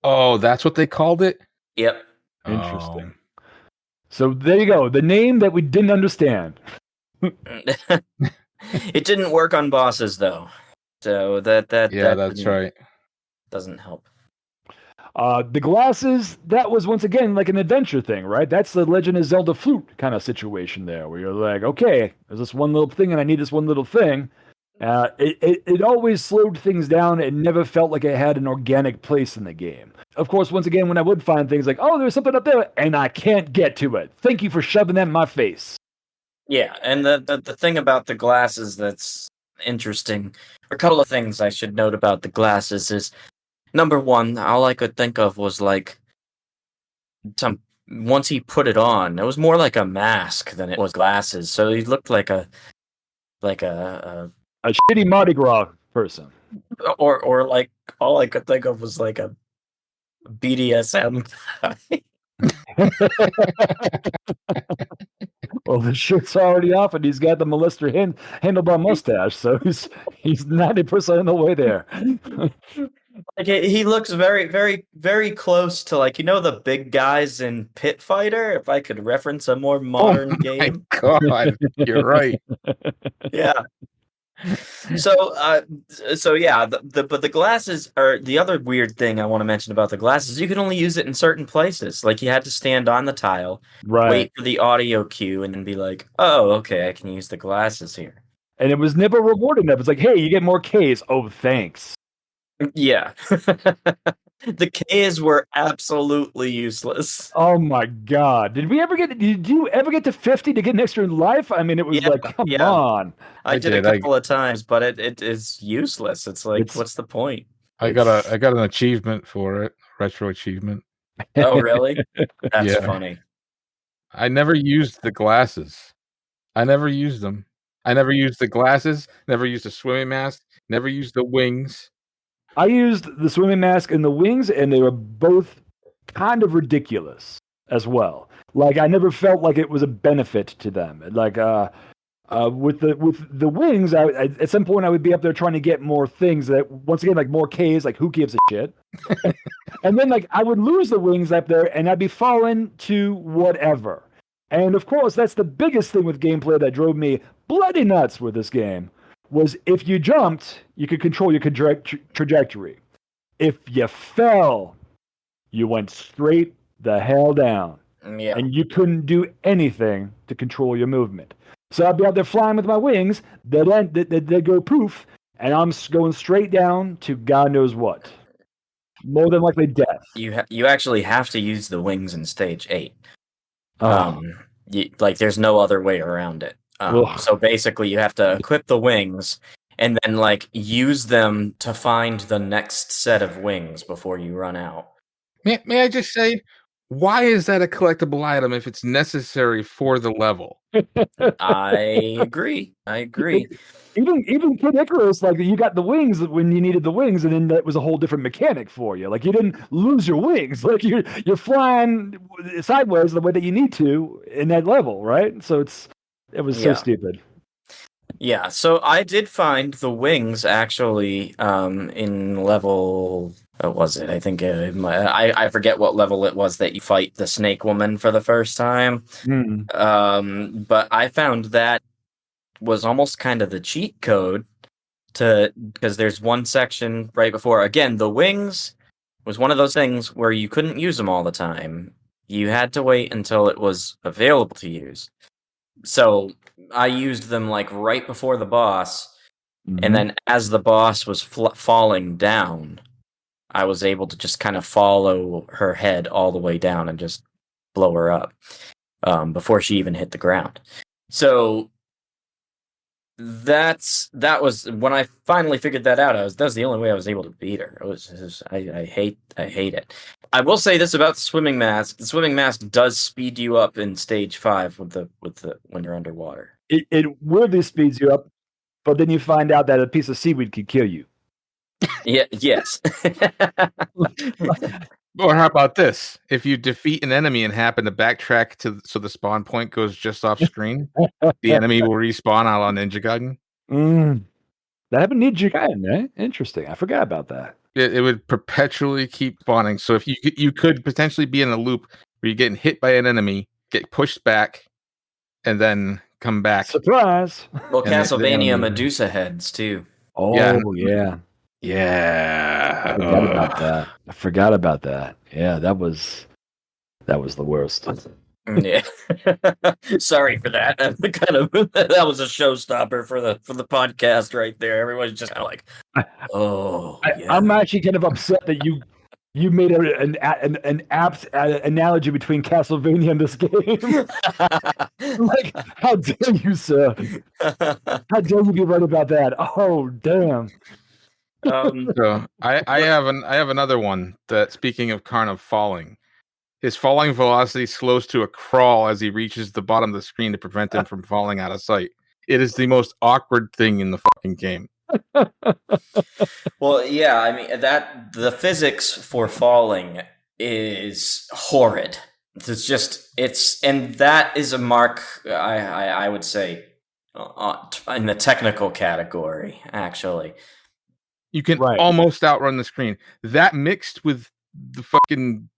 Oh, that's what they called it? Yep. Interesting. So there you go. The name that we didn't understand. It didn't work on bosses though. So that's right. Doesn't help. The glasses, that was once again like an adventure thing, right? That's the Legend of Zelda flute kind of situation there, where you're like, okay, there's this one little thing and I need this one little thing. It always slowed things down. It never felt like it had an organic place in the game. Of course, once again, when I would find things like, oh, there's something up there, and I can't get to it. Thank you for shoving that in my face. Yeah, and the thing about the glasses that's interesting, a couple of things I should note about the glasses is, number one, all I could think of was like, once he put it on, it was more like a mask than it was glasses. So he looked like a shitty Mardi Gras person. Or like, all I could think of was like a BDSM guy. Well, the shirt's already off, and he's got the molester handlebar mustache, so he's 90% of the way there. Like he looks very, very, very close to, like, the big guys in Pit Fighter. If I could reference a more modern game. God, you're right. Yeah. So yeah, but the glasses are the other weird thing I want to mention about the glasses. You can only use it in certain places. Like, you had to stand on the tile, right, wait for the audio cue, and then be like, oh, okay, I can use the glasses here. And it was never rewarding enough. It's like, hey, you get more Ks. Oh, thanks. Yeah. The Ks were absolutely useless. Oh my God! Did you ever get to 50 to get an extra life? I mean, it was come on. I did a couple of times, but it is useless. It's like, what's the point? I got an achievement for it, retro achievement. Oh, really? That's funny. I never used the glasses. I never used them. I never used the glasses, never used the swimming mask, never used the wings. I used the swimming mask and the wings, and they were both kind of ridiculous as well. Like, I never felt like it was a benefit to them. Like, with the wings, I at some point I would be up there trying to get more things that, once again, like more Ks, like who gives a shit? And then like I would lose the wings up there and I'd be falling to whatever. And of course, that's the biggest thing with gameplay that drove me bloody nuts with this game, was if you jumped, you could control your trajectory. If you fell, you went straight the hell down. Yeah. And you couldn't do anything to control your movement. So I'd be out there flying with my wings, they'd go poof, and I'm going straight down to God knows what. More than likely death. You actually have to use the wings in stage 8. Oh. There's no other way around it. So basically, you have to equip the wings and then like use them to find the next set of wings before you run out. May I just say, why is that a collectible item if it's necessary for the level? I agree. Even Kid Icarus, like you got the wings when you needed the wings, and then that was a whole different mechanic for you. Like you didn't lose your wings. Like you're flying sideways the way that you need to in that level, right? So it was so stupid. Yeah, so I did find the wings actually in level. What was it? I think I forget what level it was that you fight the snake woman for the first time. But I found that was almost kind of the cheat code because there's one section right before. Again, the wings was one of those things where you couldn't use them all the time. You had to wait until it was available to use. So I used them like right before the boss, and then as the boss was falling down, I was able to just kind of follow her head all the way down and just blow her up before she even hit the ground. So that was when I finally figured that out. That was the only way I was able to beat her. I hate it. I will say this about the swimming mask: the swimming mask does speed you up in stage 5 with the when you're underwater. It weirdly speeds you up, but then you find out that a piece of seaweed could kill you. Yeah. Yes. Or how about this? If you defeat an enemy and happen to backtrack so the spawn point goes just off screen, the enemy will respawn a la Ninja Gaiden. That happened to Ninja Gaiden, eh? Interesting. I forgot about that. It would perpetually keep spawning. So if you could potentially be in a loop where you're getting hit by an enemy, get pushed back, and then come back. Surprise! Well, Castlevania Medusa heads too. Oh yeah. I forgot about that. Yeah, that was the worst. Yeah. Sorry for that. That was a showstopper for the podcast right there. Everyone's just kind of like, oh. I'm actually kind of upset that you made an apt analogy between Castlevania and this game. Like, how dare you, sir? How dare you be right about that? Oh, damn. So I have another one that, speaking of Karnov falling, his falling velocity slows to a crawl as he reaches the bottom of the screen to prevent him from falling out of sight. It is the most awkward thing in the fucking game. Well, yeah, I mean the physics for falling is horrid. And that is a mark I would say in the technical category, actually. You can almost outrun the screen. That mixed with the fucking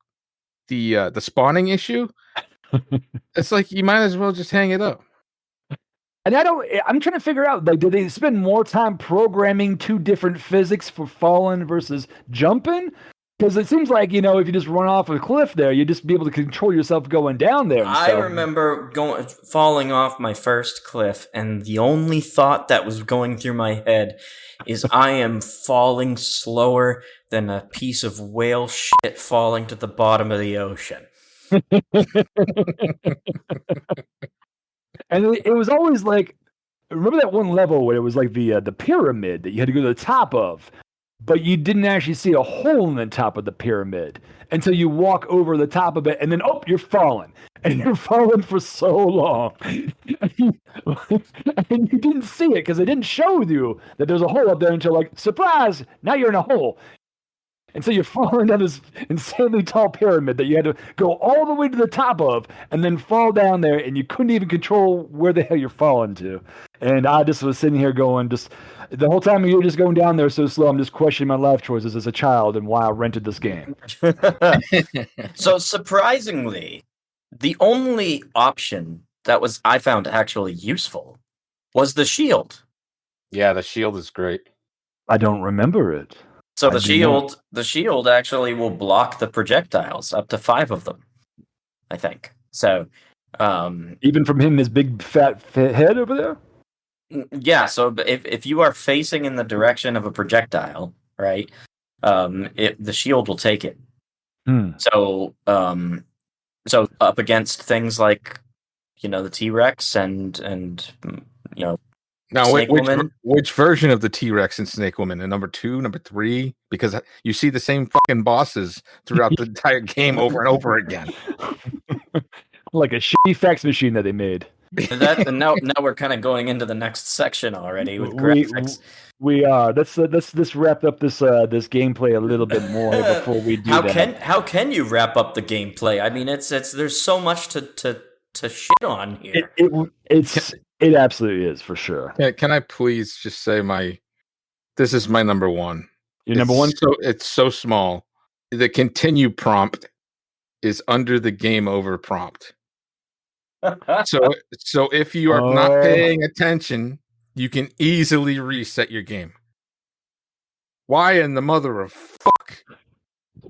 the spawning issue, it's like you might as well just hang it up. And I'm trying to figure out, like, did they spend more time programming two different physics for falling versus jumping? Because it seems like, if you just run off a cliff there, you'd just be able to control yourself going down there. I remember falling off my first cliff, and the only thought that was going through my head is I am falling slower than a piece of whale shit falling to the bottom of the ocean. And it was always like, remember that one level where it was like the pyramid that you had to go to the top of, but you didn't actually see a hole in the top of the pyramid until you walk over the top of it, and then you're falling, and you're falling for so long, and you didn't see it because they didn't show you that there's a hole up there until like, surprise, now you're in a hole. And so you're falling down this insanely tall pyramid that you had to go all the way to the top of and then fall down there, and you couldn't even control where the hell you're falling to. And I just was sitting here going, just the whole time you're just going down there so slow, I'm just questioning my life choices as a child and why I rented this game. So surprisingly, the only option that I found actually useful was the shield. Yeah, the shield is great. I don't remember it. So the shield actually will block the projectiles, up to 5 of them, I think. So, even from him, his big fat head over there. Yeah. So if you are facing in the direction of a projectile, right, the shield will take it. So, so up against things like, the T-Rex and Now, Snake Woman? which version of the T-Rex and Snake Woman? And number 2, number 3? Because you see the same fucking bosses throughout the entire game over and over again. Like a shitty fax machine that they made. And now we're kind of going into the next section already with graphics. We are. Let's wrap up this gameplay a little bit more before we do that. How can you wrap up the gameplay? I mean, it's there's so much to shit on here. It absolutely is, for sure. Can I please just say this is my number 1. Your number 1? So it's so small. The continue prompt is under the game over prompt. So if you are not paying attention, you can easily reset your game. Why in the mother of fuck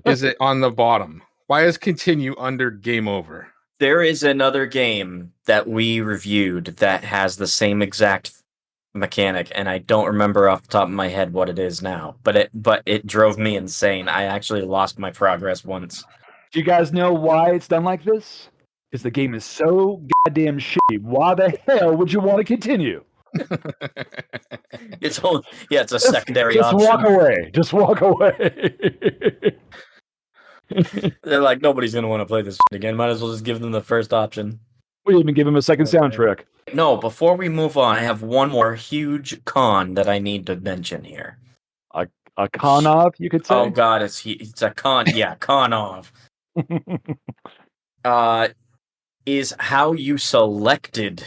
is it on the bottom? Why is continue under game over? There is another game that we reviewed that has the same exact mechanic, and I don't remember off the top of my head what it is now. But it drove me insane. I actually lost my progress once. Do you guys know why it's done like this? Because the game is so goddamn shitty. Why the hell would you want to continue? It's a secondary option. Just walk away. They're like, nobody's going to want to play this shit again. Might as well just give them the first option. We didn't even give him a second soundtrack. No, before we move on, I have one more huge con that I need to mention here. A Karnov, you could say? Oh, God, it's a con. Yeah, Karnov. Is how you selected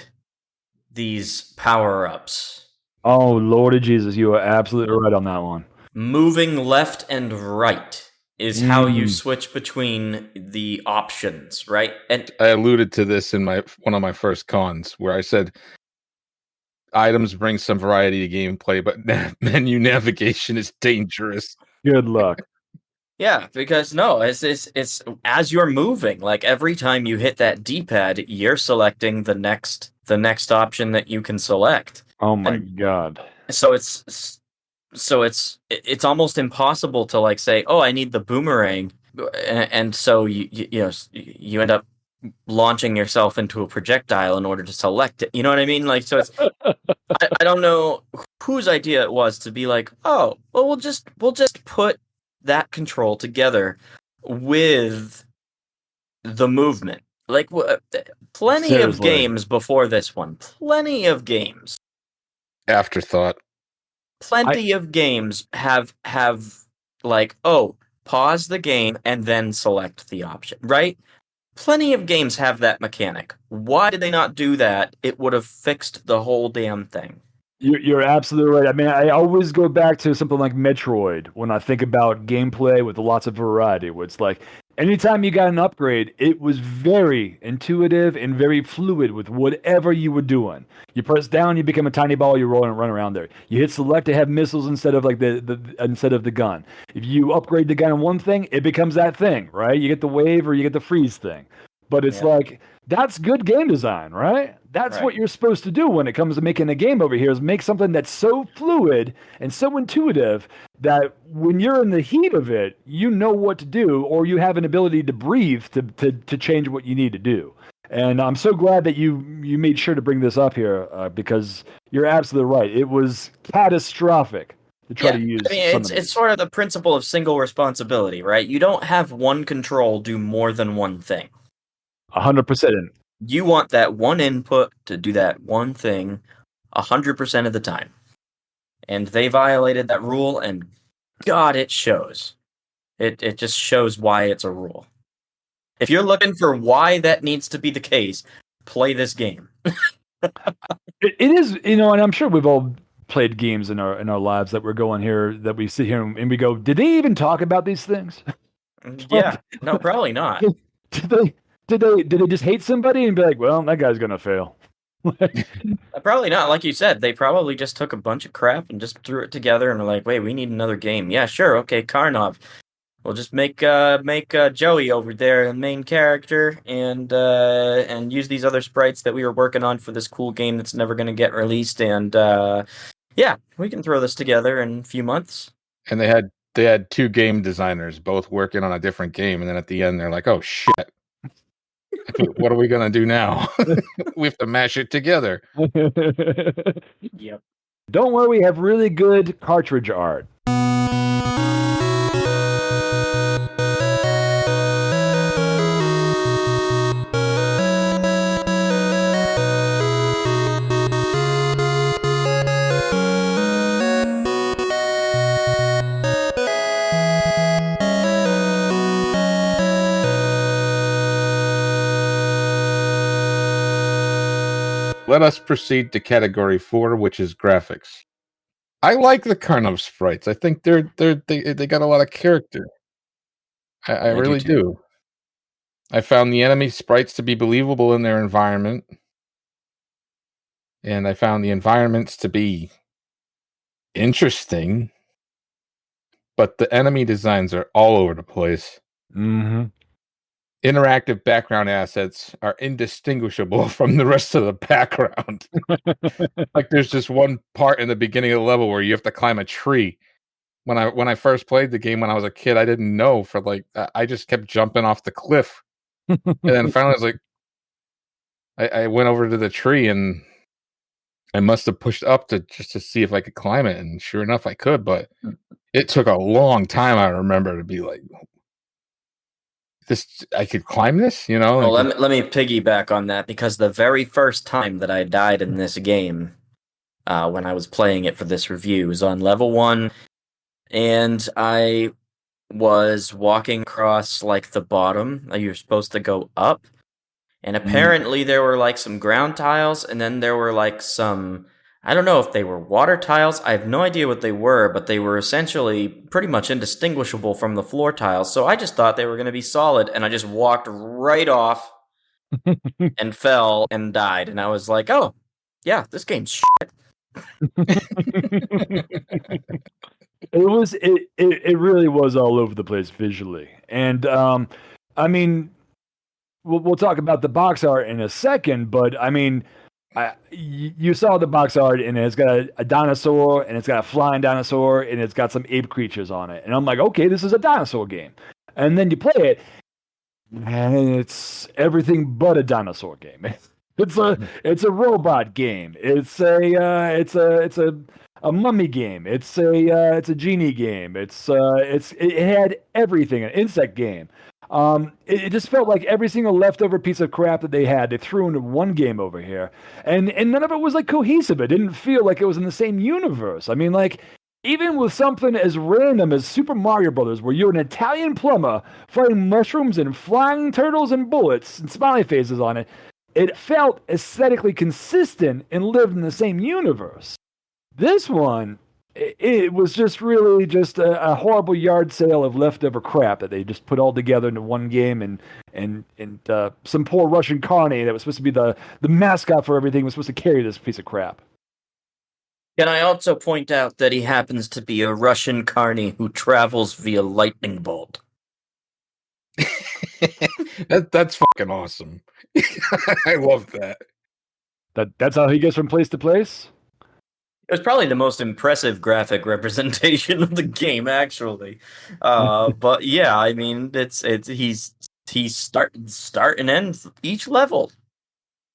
these power-ups. Oh, Lord Jesus, you are absolutely right on that one. Moving left and right is how you switch between the options, right? And I alluded to this in one of my first cons, where I said items bring some variety to gameplay, but menu navigation is dangerous. Good luck. Yeah, because it's as you're moving, like every time you hit that D-pad, you're selecting the next option that you can select. Oh my God. So it's almost impossible to like say, "Oh, I need the boomerang." And so you end up launching yourself into a projectile in order to select it. You know what I mean? Like, so it's I don't know whose idea it was to be like, "Oh, well we'll just put that control together with the movement." Like plenty Seriously. of games before this one. Plenty of games. Afterthought. Plenty of games have like, oh, pause the game and then select the option, right? Plenty of games have that mechanic. Why did they not do that? It would have fixed the whole damn thing. You're absolutely right. I mean, I always go back to something like Metroid when I think about gameplay with lots of variety, where it's like, anytime you got an upgrade, it was very intuitive and very fluid with whatever you were doing. You press down, you become a tiny ball, you roll and run around there. You hit select to have missiles instead of like instead of the gun. If you upgrade the gun on one thing, it becomes that thing, right? You get the wave or you get the freeze thing. But it's like, that's good game design, right? That's what you're supposed to do when it comes to making a game over here, is make something that's so fluid and so intuitive that when you're in the heat of it, you know what to do, or you have an ability to breathe to change what you need to do. And I'm so glad that you made sure to bring this up here, because you're absolutely right. It was catastrophic to try to use. I mean, it's sort of the principle of single responsibility, right? You don't have one control do more than one thing. 100%. You want that one input to do that one thing 100% of the time. And they violated that rule, and God, it shows. It just shows why it's a rule. If you're looking for why that needs to be the case, play this game. It is, and I'm sure we've all played games in our lives that we're going here, that we sit here and we go, did they even talk about these things? Yeah, no, probably not. Did they just hate somebody and be like, well, that guy's gonna fail? Probably not. Like you said, they probably just took a bunch of crap and just threw it together and were like, wait, we need another game. Yeah, sure, okay, Karnov. We'll just make Joey over there the main character, and use these other sprites that we were working on for this cool game that's never going to get released. And yeah, we can throw this together in a few months. And they had two game designers both working on a different game, and then at the end they're like, "Oh shit, what are we gonna do now? We have to mash it together." Yep. Don't worry, we have really good cartridge art. Let us proceed to category 4, which is graphics. I like the Karnov sprites. I think they got a lot of character. I really do. I found the enemy sprites to be believable in their environment, and I found the environments to be interesting, but the enemy designs are all over the place. Mm-hmm. Interactive background assets are indistinguishable from the rest of the background. Like there's just one part in the beginning of the level where you have to climb a tree. When I first played the game when I was a kid, I didn't know I just kept jumping off the cliff. And then finally I was like, I went over to the tree and I must have pushed up to see if I could climb it. And sure enough, I could, but it took a long time. I remember to be like, I could climb this, Well, let me piggyback on that, because the very first time that I died in this game, when I was playing it for this review, was on level 1, and I was walking across like the bottom. You're supposed to go up, and apparently there were like some ground tiles, and then there were like some, I don't know if they were water tiles. I have no idea what they were, but they were essentially pretty much indistinguishable from the floor tiles. So I just thought they were going to be solid, and I just walked right off and fell and died. And I was like, oh, yeah, this game's shit. It really was all over the place visually. And I mean, we'll talk about the box art in a second, but I mean, you saw the box art, and it's got a dinosaur, and it's got a flying dinosaur, and it's got some ape creatures on it. And I'm like, okay, this is a dinosaur game. And then you play it, and it's everything but a dinosaur game. It's a robot game. It's a mummy game. It's a genie game. It had everything. An insect game. It just felt like every single leftover piece of crap that they threw into one game over here, and none of it was like cohesive. It didn't feel like it was in the same universe. I mean, like, even with something as random as Super Mario Brothers, where you're an Italian plumber fighting mushrooms and flying turtles and bullets and smiley faces on it, it felt aesthetically consistent and lived in the same universe. This one, it was just really just a horrible yard sale of leftover crap that they just put all together into one game, and some poor Russian carny that was supposed to be the mascot for everything was supposed to carry this piece of crap. Can I also point out that he happens to be a Russian carny who travels via lightning bolt? That's fucking awesome. I love that. That's how he gets from place to place. It was probably the most impressive graphic representation of the game, actually. But yeah, I mean, he's start and end each level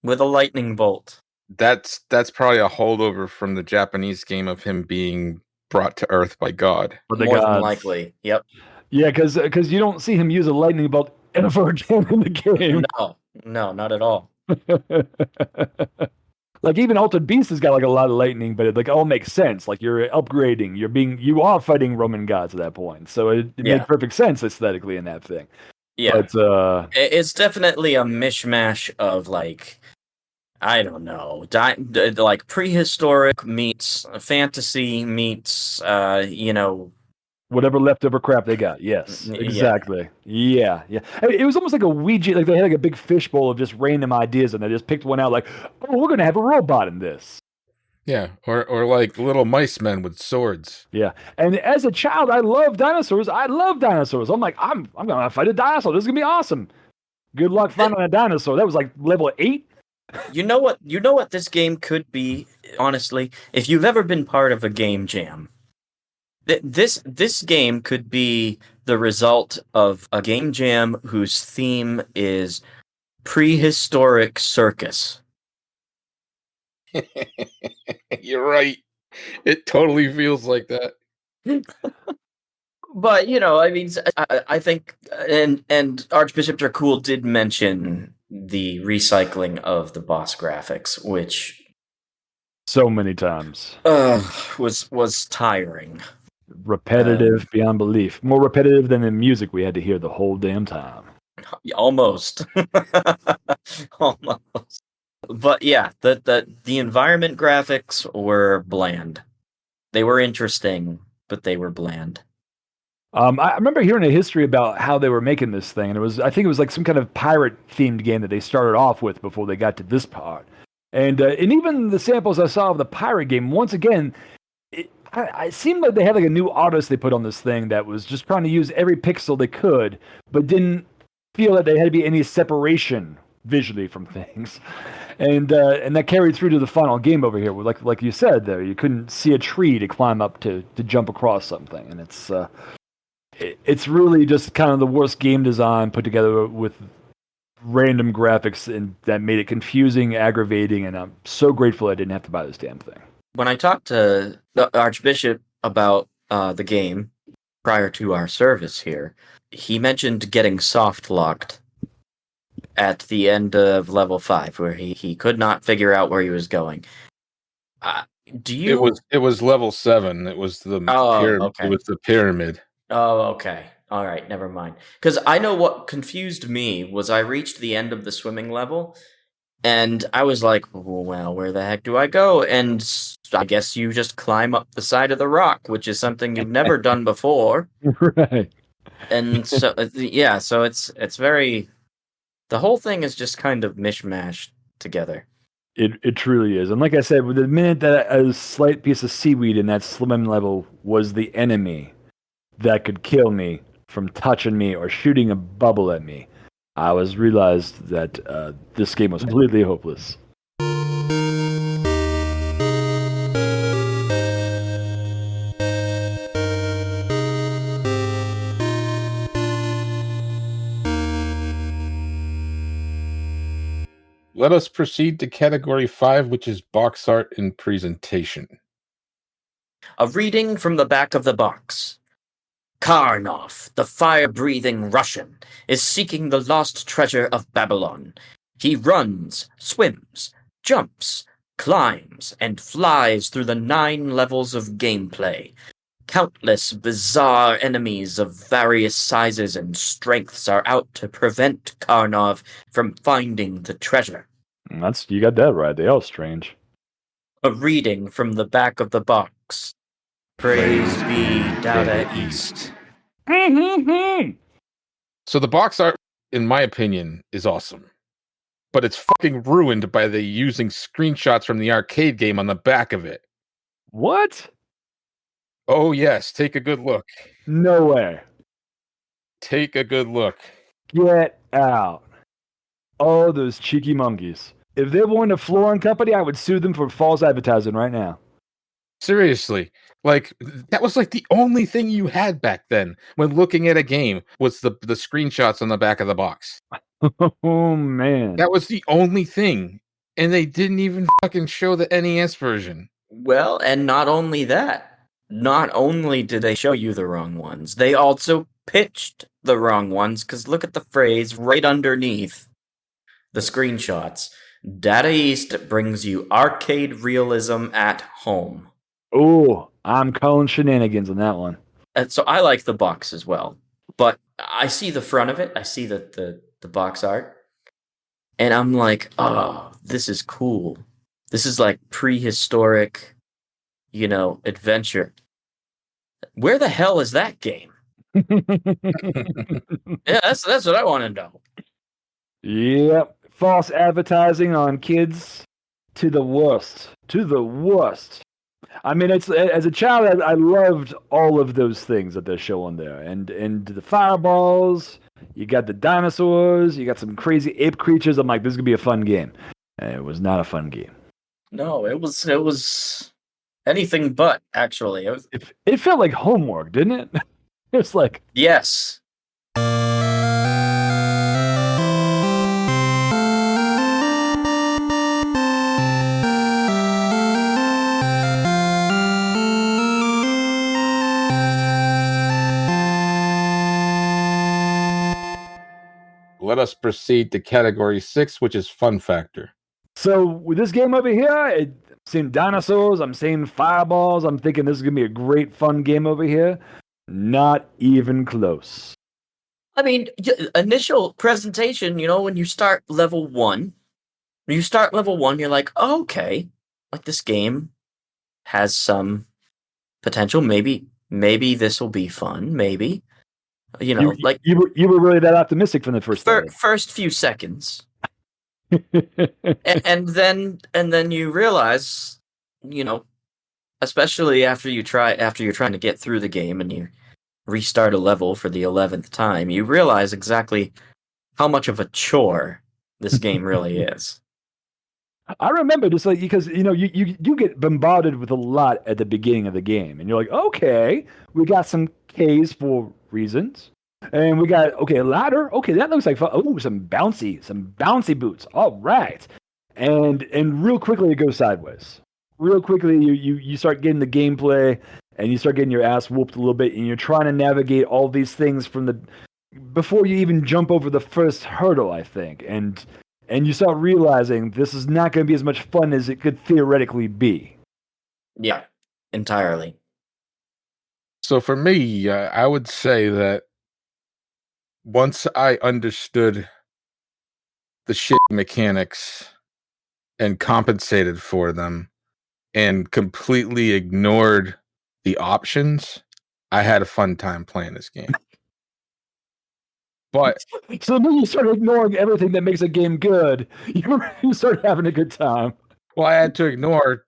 with a lightning bolt. That's probably a holdover from the Japanese game of him being brought to Earth by God. For the More gods. than likely, yep. Yeah, because you don't see him use a lightning bolt ever again in the game. No, not at all. Like even Altered Beast has got like a lot of lightning, but it all makes sense. Like you're upgrading, you are fighting Roman gods at that point, so it made perfect sense aesthetically in that thing. Yeah, but it's definitely a mishmash of like, I don't know, like prehistoric meets fantasy meets whatever leftover crap they got. Yes, exactly. Yeah. It was almost like a Ouija. Like they had like a big fishbowl of just random ideas, and they just picked one out. Like, oh, we're gonna have a robot in this. Yeah, or like little mice men with swords. Yeah, and as a child, I loved dinosaurs. I'm like, I'm gonna fight a dinosaur. This is gonna be awesome. Good luck finding a dinosaur. That was like level 8. You know what this game could be, honestly? If you've ever been part of a game jam, this game could be the result of a game jam whose theme is prehistoric circus. You're right. It totally feels like that. But I mean, I think, and Archbishop Dracul did mention the recycling of the boss graphics, which so many times was tiring, repetitive beyond belief, more repetitive than the music we had to hear the whole damn time. Almost. Almost. But yeah, the environment graphics were bland. They were interesting, but they were bland. I remember hearing a history about how they were making this thing, and I think it was like some kind of pirate-themed game that they started off with before they got to this part. And even the samples I saw of the pirate game, once again, it seemed like they had like a new artist they put on this thing that was just trying to use every pixel they could, but didn't feel that there had to be any separation visually from things. And that carried through to the final game over here. Like you said there, you couldn't see a tree to climb up to jump across something, and it's really just kind of the worst game design put together with random graphics, and that made it confusing, aggravating, and I'm so grateful I didn't have to buy this damn thing. When I talked to the Archbishop about the game prior to our service here, he mentioned getting soft locked at the end of level 5, where he could not figure out where he was going. It was level 7. It was the pyramid. Okay. It was the pyramid. Oh, okay. All right, never mind. Because I know what confused me was I reached the end of the swimming level, and I was like, well, where the heck do I go? And I guess you just climb up the side of the rock, which is something you've never done before. Right. And so, yeah, so it's very... The whole thing is just kind of mishmashed together. It truly is. And like I said, the minute that a slight piece of seaweed in that swimming level was the enemy that could kill me from touching me or shooting a bubble at me, I realized that this game was completely hopeless. Let us proceed to category 5, which is box art and presentation. A reading from the back of the box. Karnov, the fire-breathing Russian, is seeking the lost treasure of Babylon. He runs, swims, jumps, climbs, and flies through the 9 levels of gameplay. Countless bizarre enemies of various sizes and strengths are out to prevent Karnov from finding the treasure. You got that right. They are strange. A reading from the back of the box. Praise be Data East. So the box art, in my opinion, is awesome. But it's fucking ruined by the using screenshots from the arcade game on the back of it. What? Oh, yes. Take a good look. No way. Take a good look. Get out. Oh, those cheeky monkeys. If they wanted a flooring company, I would sue them for false advertising right now. Seriously, like that was like the only thing you had back then when looking at a game was the screenshots on the back of the box. Oh, man. That was the only thing. And they didn't even fucking show the NES version. Well, and not only that, not only did they show you the wrong ones, they also pitched the wrong ones, because look at the phrase right underneath the screenshots. Data East brings you arcade realism at home. Oh, I'm calling shenanigans on that one. And so I like the box as well. But I see the front of it, I see the box art, and I'm like, oh, this is cool. This is like prehistoric, adventure. Where the hell is that game? Yeah, that's what I want to know. Yep. False advertising on kids to the worst. To the worst. I mean, it's as a child, I loved all of those things that they're showing there. And the fireballs, you got the dinosaurs, you got some crazy ape creatures. I'm like, this is going to be a fun game. And it was not a fun game. No, it was anything but, actually. It felt like homework, didn't it? It was like... Yes. Let us proceed to category 6, which is fun factor. So with this game over here, I'm seeing dinosaurs, I'm seeing fireballs, I'm thinking this is going to be a great fun game over here. Not even close. I mean, initial presentation, when you start level 1, you're like, oh, okay, like this game has some potential. Maybe this will be fun. Maybe, you were really that optimistic from the first few seconds. and then you realize, especially after you're trying to get through the game and you restart a level for the 11th time, you realize exactly how much of a chore this game really is. I remember just like, because you get bombarded with a lot at the beginning of the game, and you're like, okay, we got some K's for reasons. And we got, okay, a ladder. Okay, that looks like fun. Oh, some bouncy boots. All right. And real quickly it goes sideways. Real quickly you start getting the gameplay and you start getting your ass whooped a little bit, and you're trying to navigate all these things before you even jump over the first hurdle, I think. And you start realizing this is not going to be as much fun as it could theoretically be. Yeah, entirely. So for me, I would say that once I understood the shit mechanics and compensated for them and completely ignored the options, I had a fun time playing this game. But so then you start ignoring everything that makes a game good. You start having a good time. Well, I had to ignore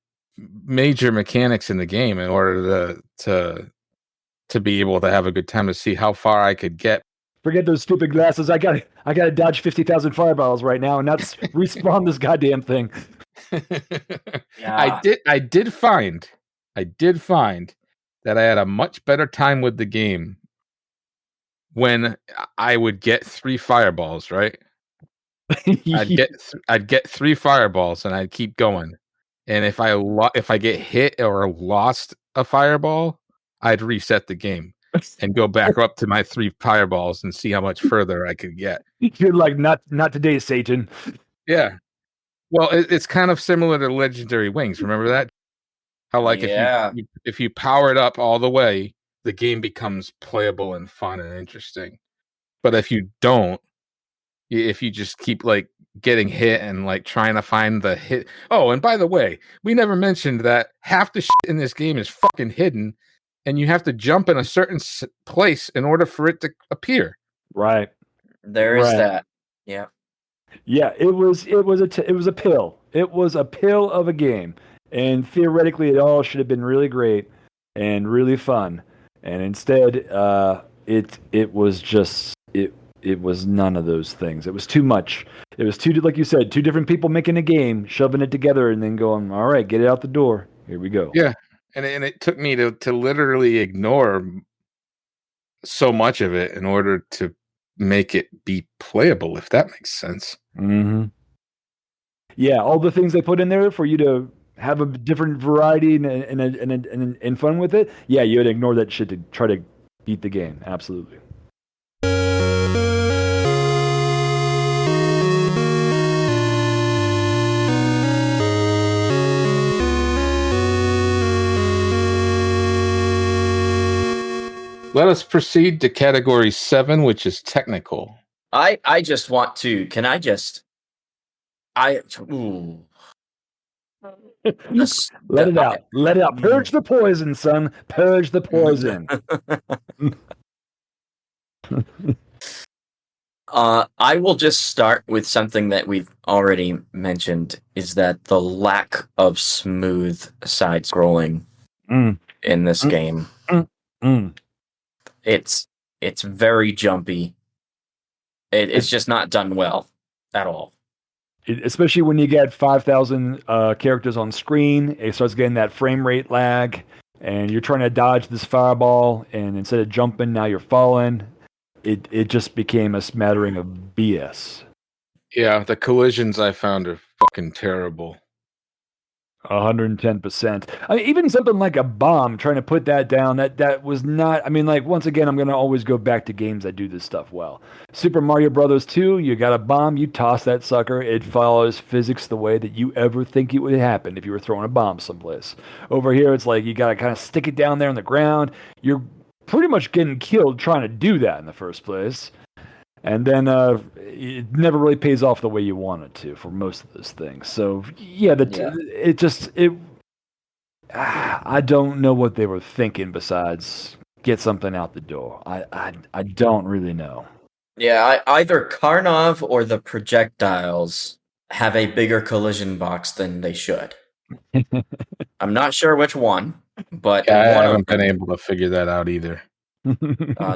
major mechanics in the game in order to be able to have a good time, to see how far I could get. Forget those stupid glasses. I gotta dodge 50,000 fireballs right now, and that's respawn this goddamn thing. Yeah. I did find that I had a much better time with the game when I would get 3 fireballs, right? I'd get 3 fireballs and I'd keep going. And if I get hit or lost a fireball, I'd reset the game and go back up to my 3 fireballs and see how much further I could get. You're like, not today, Satan. Yeah. Well, it's kind of similar to Legendary Wings. Remember that? How like if you power it up all the way, the game becomes playable and fun and interesting. But if you don't, if you just keep like getting hit and like trying to find the hit. Oh, and by the way, we never mentioned that half the shit in this game is fucking hidden, and you have to jump in a certain place in order for it to appear. Right. There is that. Yeah. Yeah, it was a pill. It was a pill of a game, and theoretically, it all should have been really great and really fun. And instead, it was just it it was none of those things. It was too much. It was too, like you said, two different people making a game, shoving it together, and then going, all right, get it out the door. Here we go. Yeah, and it took me to literally ignore so much of it in order to make it be playable, if that makes sense. Mm-hmm. Yeah, all the things they put in there for you to have a different variety and fun with it. Yeah, you would ignore that shit to try to beat the game. Absolutely. Let us proceed to category 7, which is technical. I just want to. Can I just? Ooh. Let it out. Let it out. Purge the poison, son. Purge the poison. I will just start with something that we've already mentioned, is that the lack of smooth side scrolling in this game. It's very jumpy. It's just not done well at all. Especially when you get 5,000 characters on screen, it starts getting that frame rate lag, and you're trying to dodge this fireball, and instead of jumping, now you're falling. It just became a smattering of BS. Yeah, the collisions I found are fucking terrible. 110%. I mean, even something like a bomb, trying to put that down, that was not. I mean, like, once again, I'm going to always go back to games that do this stuff well. Super Mario Brothers 2, you got a bomb, you toss that sucker, it follows physics the way that you ever think it would happen if you were throwing a bomb someplace. Over here, it's like you got to kind of stick it down there on the ground. You're pretty much getting killed trying to do that in the first place. And then it never really pays off the way you want it to for most of those things. So yeah, I don't know what they were thinking besides get something out the door. I don't really know. Yeah, either Karnov or the projectiles have a bigger collision box than they should. I'm not sure which one, but I haven't been able to figure that out either.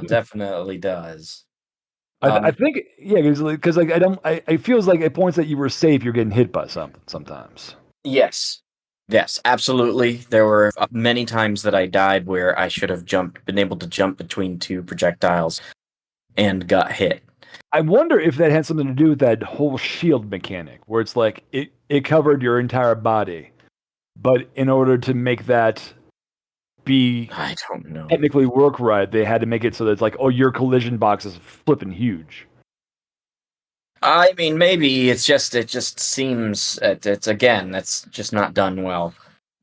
Definitely does. I think, yeah, because like it feels like at points that you were safe, you're getting hit by something sometimes. Yes, absolutely. There were many times that I died where I should have been able to jump between two projectiles, and got hit. I wonder if that had something to do with that whole shield mechanic, where it's like it covered your entire body, but in order to make that I don't know, technically work right, they had to make it so that it's like, oh, your collision box is flipping huge. I mean, maybe it just seems that's just not done well.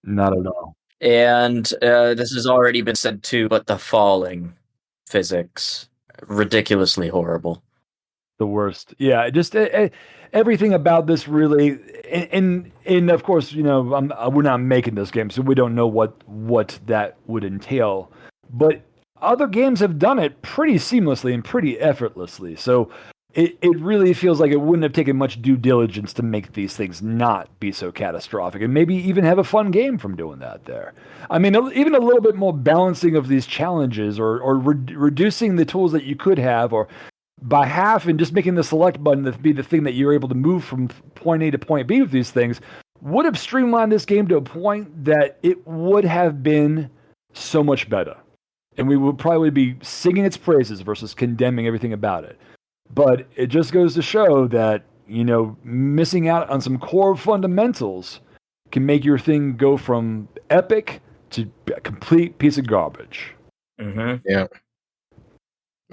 Not at all. And this has already been said too, but the falling physics, ridiculously horrible. The worst. Yeah, just everything about this really, and of course, you know, we're not making this game, so we don't know what that would entail. But other games have done it pretty seamlessly and pretty effortlessly. So it really feels like it wouldn't have taken much due diligence to make these things not be so catastrophic, and maybe even have a fun game from doing that there. I mean, even a little bit more balancing of these challenges, or reducing the tools that you could have, or by half, and just making the select button to be the thing that you're able to move from point A to point B with these things, would have streamlined this game to a point that it would have been so much better. And we would probably be singing its praises versus condemning everything about it. But it just goes to show that, you know, missing out on some core fundamentals can make your thing go from epic to a complete piece of garbage. Mm-hmm. Yeah.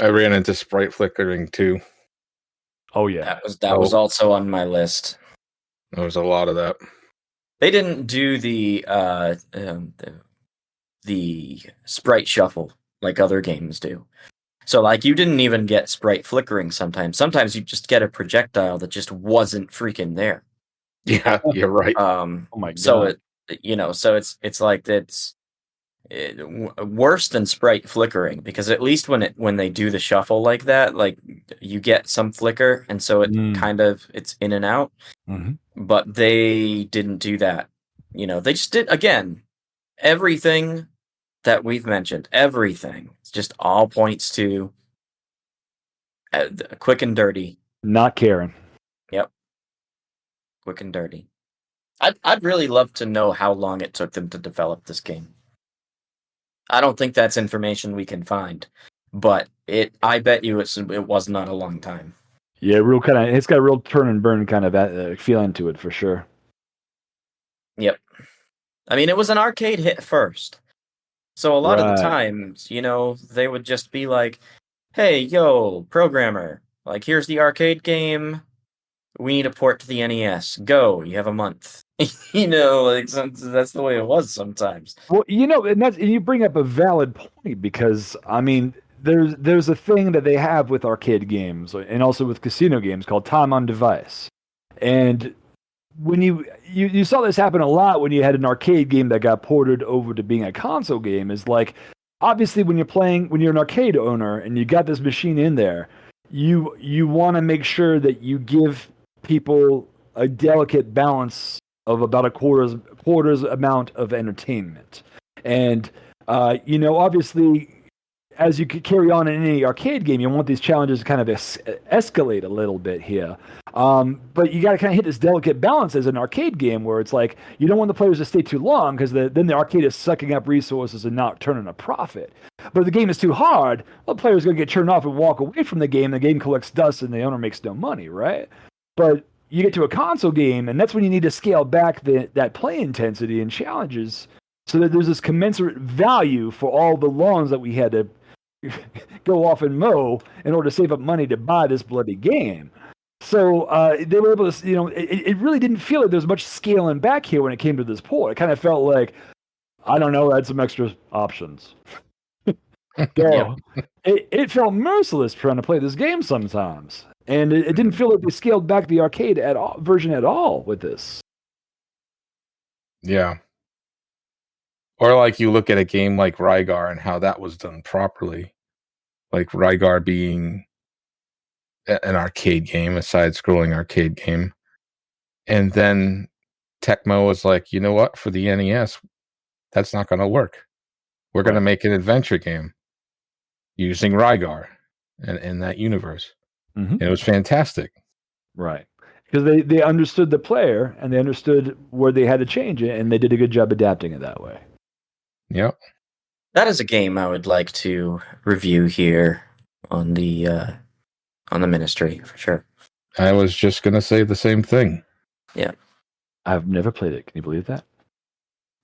I ran into sprite flickering too. Oh yeah, that was also on my list. There was a lot of that. They didn't do the sprite shuffle like other games do. So like you didn't even get sprite flickering sometimes. Sometimes you just get a projectile that just wasn't freaking there. Yeah, you're right. Oh my god. So it's like it's worse than sprite flickering, because at least when they do the shuffle like that, like you get some flicker, and so it kind of it's in and out. Mm-hmm. But they didn't do that. You know, they just did again everything that we've mentioned. Everything. It's just all points to Quick and dirty. Not caring. Yep. Quick and dirty. I'd really love to know how long it took them to develop this game. I don't think that's information we can find, but I bet you it was not a long time. Yeah, it's got a real turn and burn kind of feeling to it for sure. Yep. I mean, it was an arcade hit first. So a lot of the times, they would just be like, hey, yo, programmer, like, here's the arcade game. We need a port to the NES. Go, you have a month. That's the way it was sometimes. Well, and you bring up a valid point because, I mean, there's a thing that they have with arcade games and also with casino games called time on device. And when you saw this happen a lot when you had an arcade game that got ported over to being a console game, is like, obviously when you're an arcade owner and you got this machine in there, you want to make sure that you give people a delicate balance of about a quarter's amount of entertainment. And obviously, as you carry on in any arcade game, you want these challenges to kind of escalate a little bit here. But you got to kind of hit this delicate balance as an arcade game where it's like, you don't want the players to stay too long because then the arcade is sucking up resources and not turning a profit. But if the game is too hard, the player's going to get turned off and walk away from the game. The game collects dust and the owner makes no money, right? But you get to a console game, and that's when you need to scale back that play intensity and challenges so that there's this commensurate value for all the lawns that we had to go off and mow in order to save up money to buy this bloody game. So they were able to, it really didn't feel like there was much scaling back here when it came to this port. It kind of felt like, I don't know, add some extra options. It felt merciless trying to play this game sometimes. And it didn't feel like they scaled back the arcade version at all with this. Yeah. Or like you look at a game like Rygar and how that was done properly. Like Rygar being an arcade game, a side-scrolling arcade game. And then Tecmo was like, you know what? For the NES, that's not going to work. We're going to make an adventure game using Rygar and in that universe. Mm-hmm. And it was fantastic. Right. Because they understood the player and they understood where they had to change it, and they did a good job adapting it that way. Yep. That is a game I would like to review here on the miNEStry for sure. I was just going to say the same thing. Yeah. I've never played it. Can you believe that?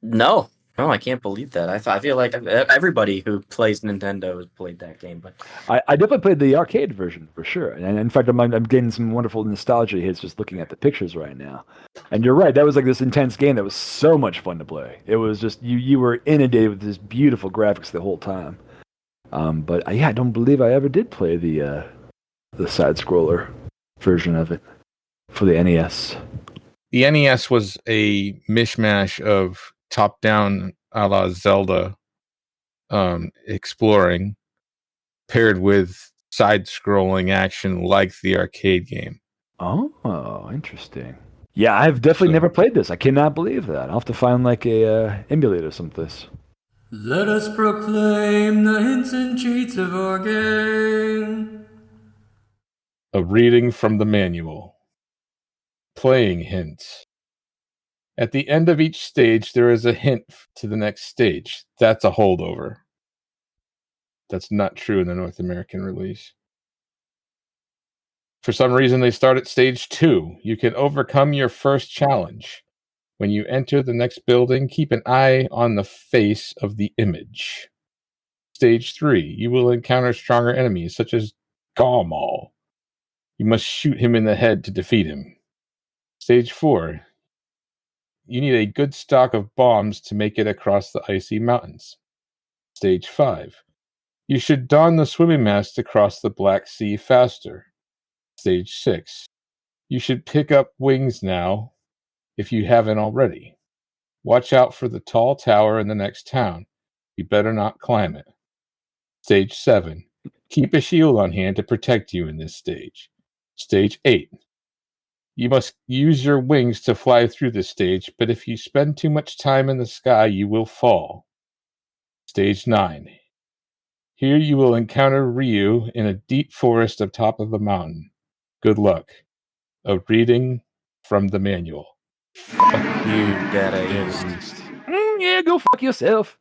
No, I can't believe that. I feel like everybody who plays Nintendo has played that game, but I definitely played the arcade version for sure. And in fact, I'm getting some wonderful nostalgia hits just looking at the pictures right now. And you're right, that was like this intense game that was so much fun to play. It was just you were inundated with this beautiful graphics the whole time. But I don't believe I ever did play the side scroller version of it for the NES. The NES was a mishmash of top-down a la Zelda exploring paired with side-scrolling action like the arcade game. Oh, interesting. Yeah, I've definitely never played this. I cannot believe that. I'll have to find like a emulator or something. Let us proclaim the hints and cheats of our game. A reading from the manual. Playing hints. At the end of each stage, there is a hint to the next stage. That's a holdover. That's not true in the North American release. For some reason, they start at stage 2. You can overcome your first challenge. When you enter the next building, keep an eye on the face of the image. Stage 3. You will encounter stronger enemies, such as Gaumal. You must shoot him in the head to defeat him. Stage 4. You need a good stock of bombs to make it across the icy mountains. Stage 5. You should don the swimming mask to cross the Black Sea faster. Stage 6. You should pick up wings now, if you haven't already. Watch out for the tall tower in the next town. You better not climb it. Stage 7. Keep a shield on hand to protect you in this stage. Stage 8. You must use your wings to fly through this stage, but if you spend too much time in the sky, you will fall. Stage 9. Here you will encounter Ryu in a deep forest of top of the mountain. Good luck. A reading from the manual. Fuck you, Data East. Yeah, go fuck yourself.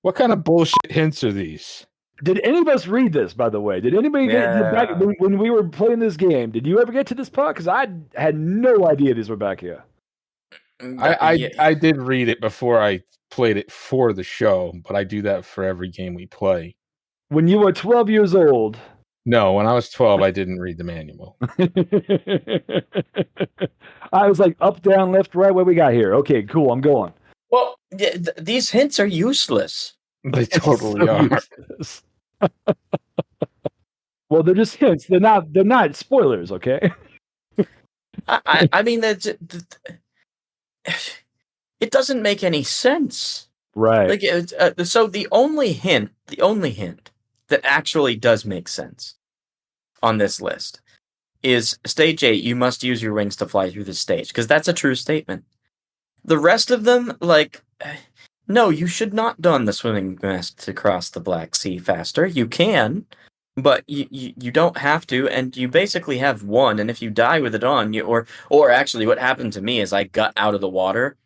What kind of bullshit hints are these? Did any of us read this, by the way? Did anybody get back when we were playing this game? Did you ever get to this part? Because I had no idea these were back here. I did read it before I played it for the show, but I do that for every game we play. When you were 12 years old. No, when I was 12, I didn't read the manual. I was like, up, down, left, right, what we got here? Okay, cool, I'm going. Well, these hints are useless. They totally are. Useless. Well, they're just hints. They're not spoilers, okay? I mean, it doesn't make any sense. Right. Like, so the only hint that actually does make sense on this list is stage 8, you must use your wings to fly through the stage, because that's a true statement. The rest of them, like, no, you should not don the swimming mask to cross the Black Sea faster. You can, but you don't have to, and you basically have one, and if you die with it on, or actually what happened to me is I got out of the water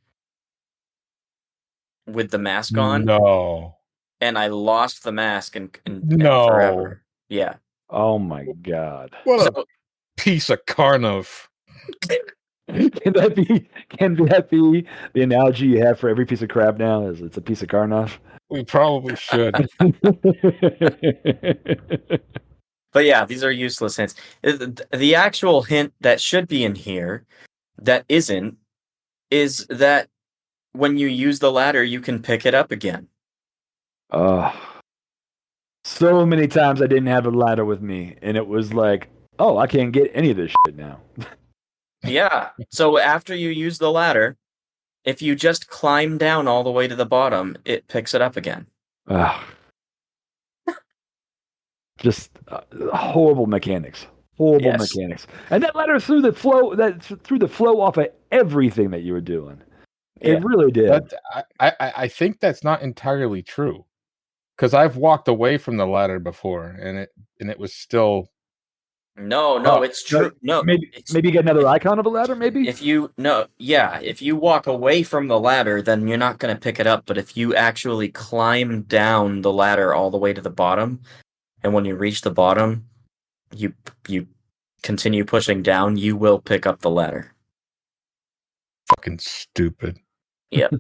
with the mask on. No. And I lost the mask and no. forever. Yeah. Oh my god. What a piece of Karnov. Can that be the analogy you have for every piece of crab now? Is it's a piece of Karnov? We probably should. But yeah, these are useless hints. The actual hint that should be in here that isn't is that when you use the ladder, you can pick it up again. So many times I didn't have a ladder with me, and it was like, oh, I can't get any of this shit now. Yeah. So after you use the ladder, if you just climb down all the way to the bottom, it picks it up again. Just horrible mechanics. Horrible mechanics. And that ladder through the flow off of everything that you were doing. It really did. But I think that's not entirely true. Because I've walked away from the ladder before, and it was still. No, it's true. No, maybe you get another icon of a ladder. Maybe if you walk away from the ladder, then you're not going to pick it up. But if you actually climb down the ladder all the way to the bottom, and when you reach the bottom, you continue pushing down, you will pick up the ladder. Fucking stupid. Yep.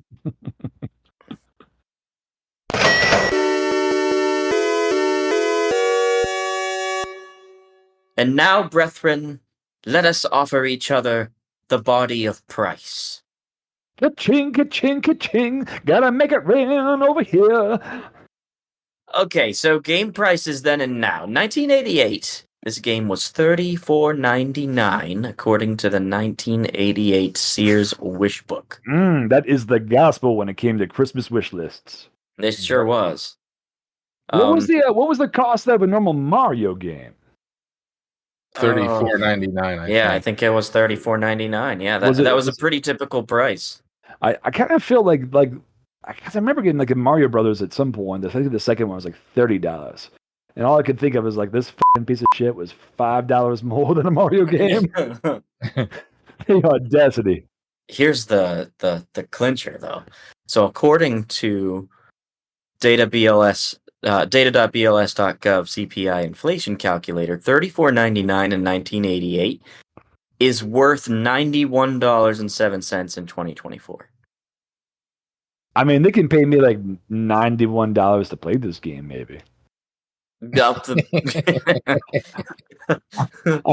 And now, brethren, let us offer each other the body of price. Ka-ching, ka-ching, ka-ching. Gotta make it rain over here. Okay, so game prices then and now. 1988. This game was $34.99 according to the 1988 Sears Wish Book. That is the gospel when it came to Christmas wish lists. This sure was. What was the cost of a normal Mario game? $34.99. I think it was $34.99. Yeah, that was a pretty typical price. I kind of feel like because I remember getting like a Mario Brothers at some point. I think the second one was like $30, and all I could think of is like this fucking piece of shit was $5 more than a Mario game. The audacity. Here's the clincher though. So according to data.bls.gov CPI inflation calculator, $34.99 in 1988 is worth $91.07 in 2024. I mean, they can pay me like $91 to play this game, maybe. I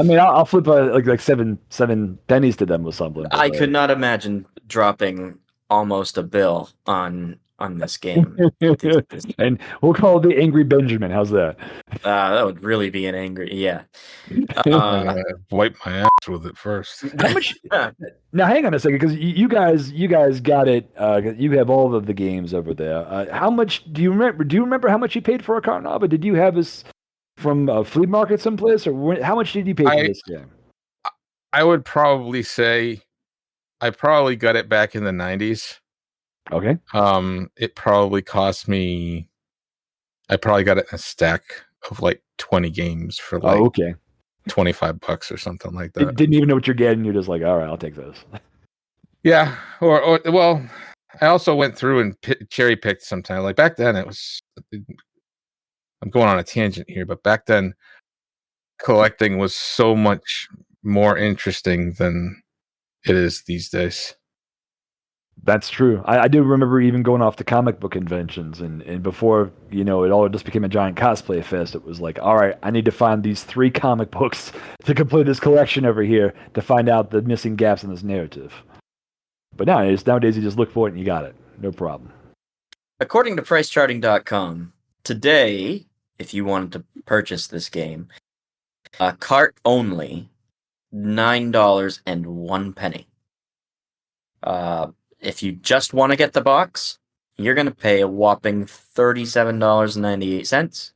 mean, I'll flip like seven pennies to them or something. I could not imagine dropping almost a bill on this game. And we'll call it the Angry Benjamin. How's that? That would really be an angry, yeah. Wipe my ass with it first. How much? Now, hang on a second, because you guys got it. You have all of the games over there. How much do you remember? Do you remember how much you paid for a Karnov? Did you have this from a flea market someplace, or how much did you pay for this game? I would probably say I probably got it back in the 90s. Okay. It probably cost me I probably got it in a stack of like 20 games for like okay. $25 or something like that. Didn't even know what you're getting. You're just like, all right, I'll take those. Yeah, or well, I also went through and cherry picked sometimes. Like back then, I'm going on a tangent here, but back then, collecting was so much more interesting than it is these days. That's true. I do remember even going off to comic book conventions, and before, it all just became a giant cosplay fest. It was like, all right, I need to find these 3 comic books to complete this collection over here to find out the missing gaps in this narrative. But nowadays you just look for it and you got it. No problem. According to PriceCharting.com, today, if you wanted to purchase this game, a cart only, $9.01. If you just want to get the box, you're going to pay a whopping $37.98.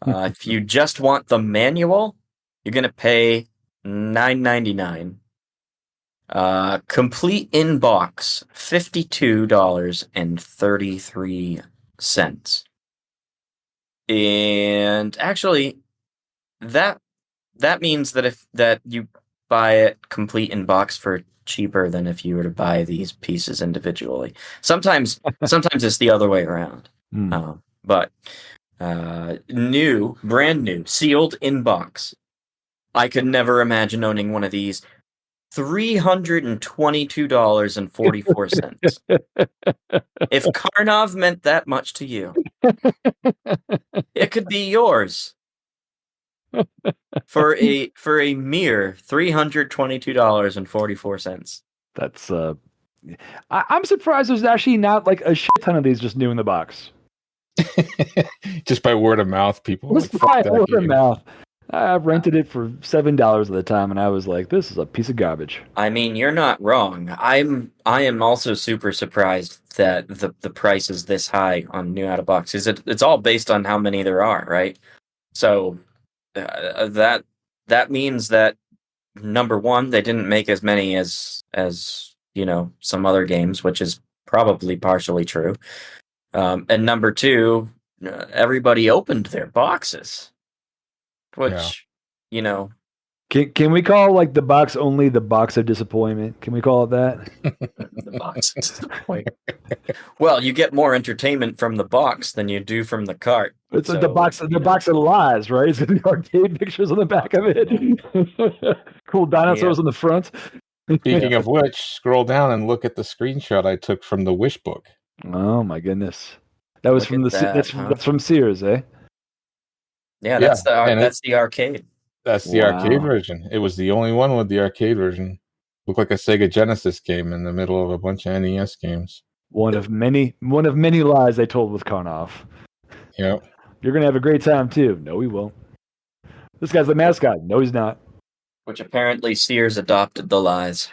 If you just want the manual, you're going to pay $9.99. Complete in box, $52.33. And actually, that means that you buy it complete in box for cheaper than if you were to buy these pieces individually. Sometimes it's the other way around. But brand new, sealed in box. I could never imagine owning one of these. $322.44. If Karnov meant that much to you, it could be yours for a mere $322.44. That's I'm surprised there's actually not like a shit ton of these just new in the box. Just by word of mouth, people. Just by word of mouth. I rented it for $7 at the time, and I was like, "This is a piece of garbage." I mean, you're not wrong. I am also super surprised that the price is this high on new out of box. It's all based on how many there are, right? So that means that number one, they didn't make as many as some other games, which is probably partially true. And number two, everybody opened their boxes. Which, Can we call like the box only the box of disappointment? Can we call it that? The box of disappointment. Well, you get more entertainment from the box than you do from the cart. It's so, the box of lies, right? It's got the arcade pictures on the back of it. Cool dinosaurs on the front. Speaking of which, scroll down and look at the screenshot I took from the Wish book. Oh my goodness, that was that's from Sears, eh? Yeah, that's the arcade. That's the arcade version. It was the only one with the arcade version. Looked like a Sega Genesis game in the middle of a bunch of NES games. One of many lies they told with Karnov. Yep. You're gonna have a great time too. No, he won't. This guy's the mascot. No, he's not. Which apparently Sears adopted the lies.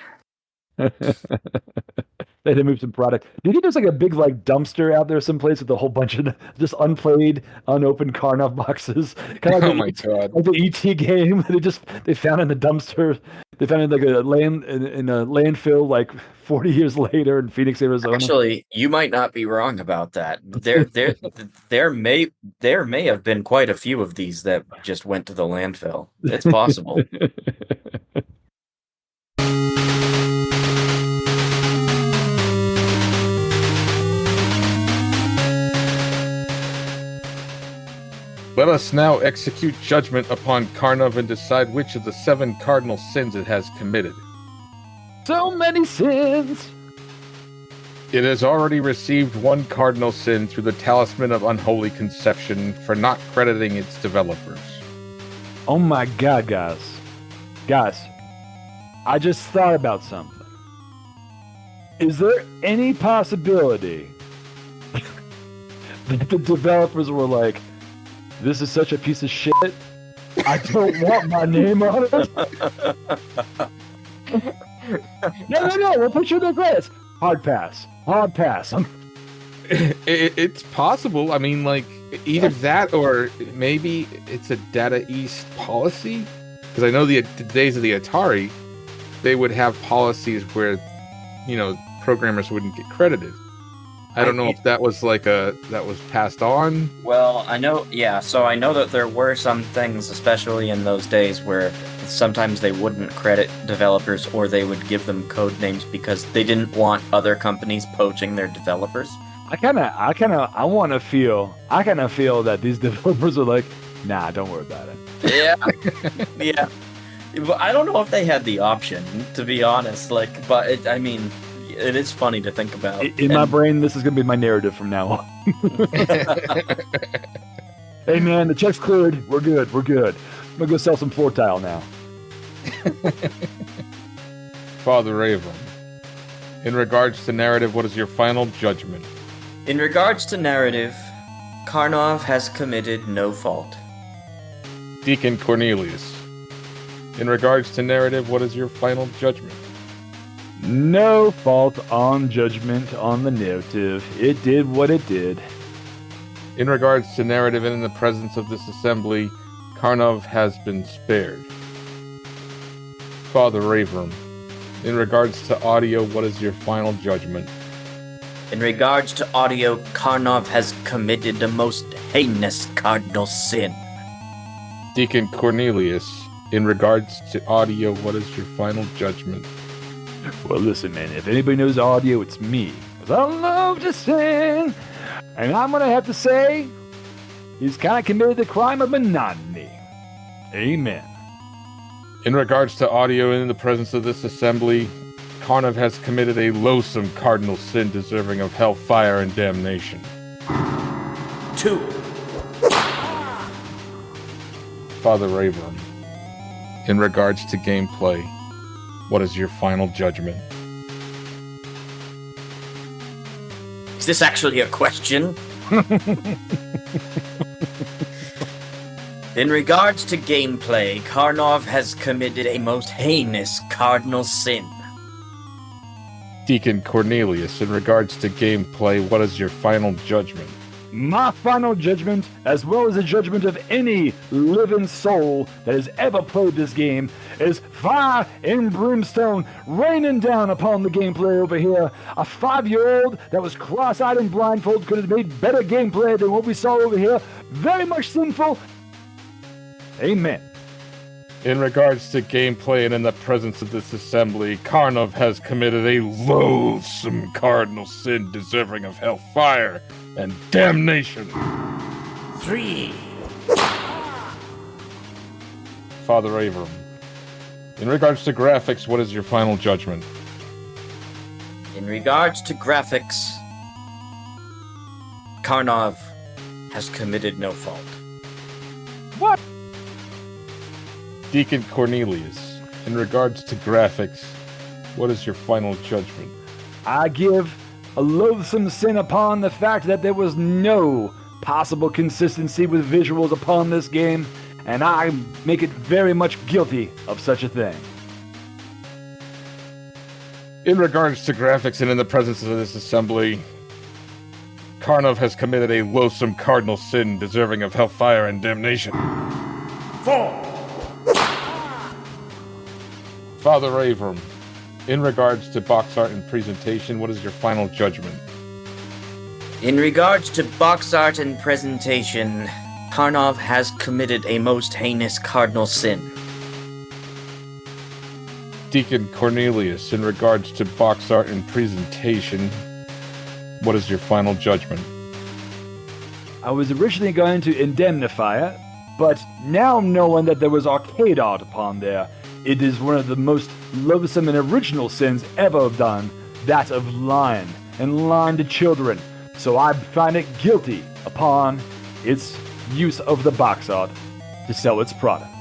They had to move some product. Do you think there's like a big like dumpster out there someplace with a whole bunch of just unplayed, unopened Karnov boxes? Kind of like God! Like the ET game they found in the dumpster. They found it like a landfill like 40 years later in Phoenix, Arizona. Actually, you might not be wrong about that. There may have been quite a few of these that just went to the landfill. It's possible. Let us now execute judgment upon Karnov and decide which of the 7 cardinal sins it has committed. So many sins! It has already received 1 cardinal sin through the talisman of unholy conception for not crediting its developers. Oh my god, guys. Guys, I just thought about something. Is there any possibility that the developers were like, this is such a piece of shit, I don't want my name on it? No, we'll put you in the credits. Hard pass. It's possible. I mean, like, either that or maybe it's a Data East policy. Because I know the days of the Atari, they would have policies where, programmers wouldn't get credited. I don't know if that was that was passed on. Well, I know, yeah, so I know that there were some things, especially in those days, where sometimes they wouldn't credit developers or they would give them code names because they didn't want other companies poaching their developers. I kind of feel that these developers are like, nah, don't worry about it. Yeah. Yeah. But I don't know if they had the option, to be honest, but it is funny to think about. In my brain, this is going to be my narrative from now on. Hey, man, the check's cleared. We're good. I'm going to go sell some floor tile now. Father Avram, in regards to narrative, what is your final judgment? In regards to narrative, Karnov has committed no fault. Deacon Cornelius, in regards to narrative, what is your final judgment? No fault on judgment on the narrative. It did what it did. In regards to narrative and in the presence of this assembly, Karnov has been spared. Father Avram, in regards to audio, what is your final judgment? In regards to audio, Karnov has committed the most heinous cardinal sin. Deacon Cornelius, in regards to audio, what is your final judgment? Well, listen, man, if anybody knows audio, it's me. 'Cause I love to sing. And I'm going to have to say, he's kind of committed the crime of monotony. Amen. In regards to audio and in the presence of this assembly, Karnov has committed a loathsome cardinal sin deserving of hellfire and damnation. 2. Father Avram, in regards to gameplay, what is your final judgment? Is this actually a question? In regards to gameplay, Karnov has committed a most heinous cardinal sin. Deacon Cornelius, in regards to gameplay, what is your final judgment? My final judgment, as well as the judgment of any living soul that has ever played this game, is fire and brimstone raining down upon the gameplay over here. A 5-year-old that was cross-eyed and blindfolded could have made better gameplay than what we saw over here. Very much sinful. Amen. In regards to gameplay and in the presence of this assembly, Karnov has committed a loathsome cardinal sin deserving of hellfire and damnation. 3. Father Avram, in regards to graphics, what is your final judgment? In regards to graphics, Karnov has committed no fault. What? Deacon Cornelius, in regards to graphics, what is your final judgment? I give a loathsome sin upon the fact that there was no possible consistency with visuals upon this game, and I make it very much guilty of such a thing. In regards to graphics and in the presence of this assembly, Karnov has committed a loathsome cardinal sin deserving of hellfire and damnation. 4. Father Avram, in regards to box art and presentation, what is your final judgment? In regards to box art and presentation, Karnov has committed a most heinous cardinal sin. Deacon Cornelius, in regards to box art and presentation, what is your final judgment? I was originally going to indemnify it, but now knowing that there was arcade art upon there, it is one of the most loathsome and original sins ever done, that of lying, and lying to children. So I find it guilty upon its use of the box art to sell its product.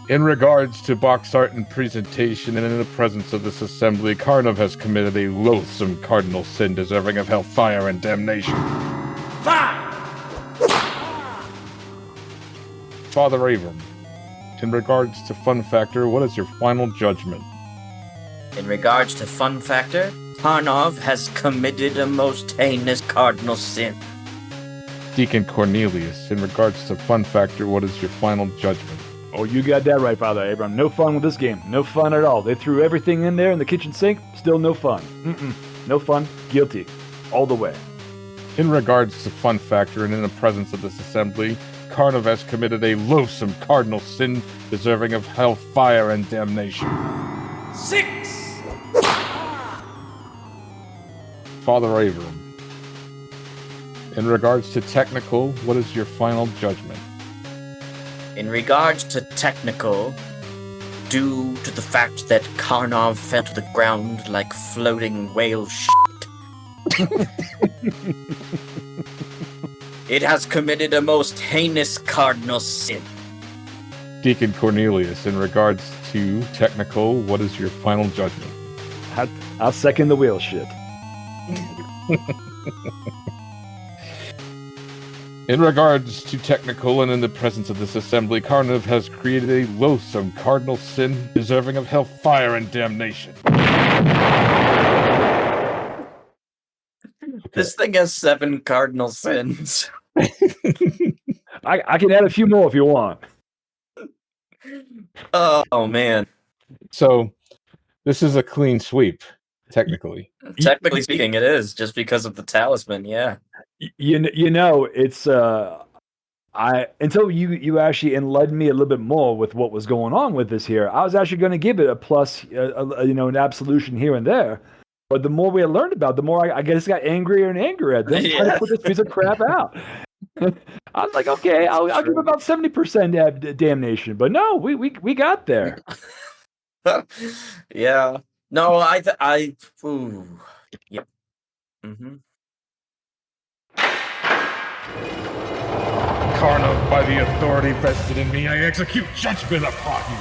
In regards to box art and presentation, and in the presence of this assembly, Karnov has committed a loathsome cardinal sin deserving of hellfire and damnation. 5. Father Avram, in regards to fun factor, what is your final judgment? In regards to fun factor, Karnov has committed a most heinous cardinal sin. Deacon Cornelius, in regards to fun factor, what is your final judgment? Oh, you got that right, Father Abram. No fun with this game. No fun at all. They threw everything in there in the kitchen sink. Still no fun. No fun. Guilty. all the way. In regards to fun factor and in the presence of this assembly, Karnov has committed a loathsome cardinal sin deserving of hellfire and damnation. 6! Father Avram, in regards to technical, what is your final judgment? In regards to technical, due to the fact that Karnov fell to the ground like floating whale shit, it has committed a most heinous cardinal sin. Deacon Cornelius, in regards to technical, what is your final judgment? I'll second the whale shit. In regards to technical and in the presence of this assembly, Karnov has created a loathsome cardinal sin deserving of hellfire and damnation. This thing has 7 cardinal sins. I can add a few more if you want. Oh man. So, this is a clean sweep, technically. Technically speaking, it is, just because of the talisman, yeah. You know, it's until you actually enlightened me a little bit more with what was going on with this here, I was actually going to give it a plus, an absolution here and there. But the more we had learned about it, the more I just got angrier and angrier at them trying to put this piece of crap out. I was like, okay, I'll give about 70% damnation, but no, we got there. Yeah. No, yep. Mm-hmm. Karnov, by the authority vested in me, I execute judgment upon you,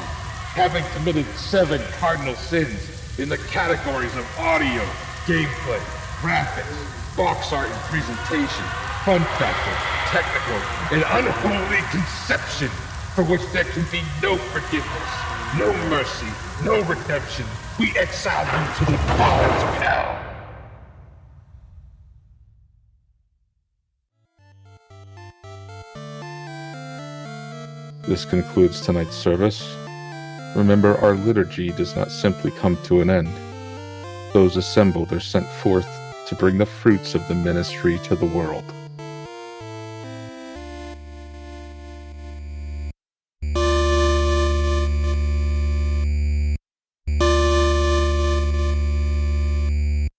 having committed 7 cardinal sins in the categories of audio, gameplay, graphics, box art and presentation, fun factor, technical, and unholy conception, for which there can be no forgiveness, no mercy, no redemption. We exile you to the bowels of hell. This concludes tonight's service. Remember, our liturgy does not simply come to an end. Those assembled are sent forth to bring the fruits of the ministry to the world.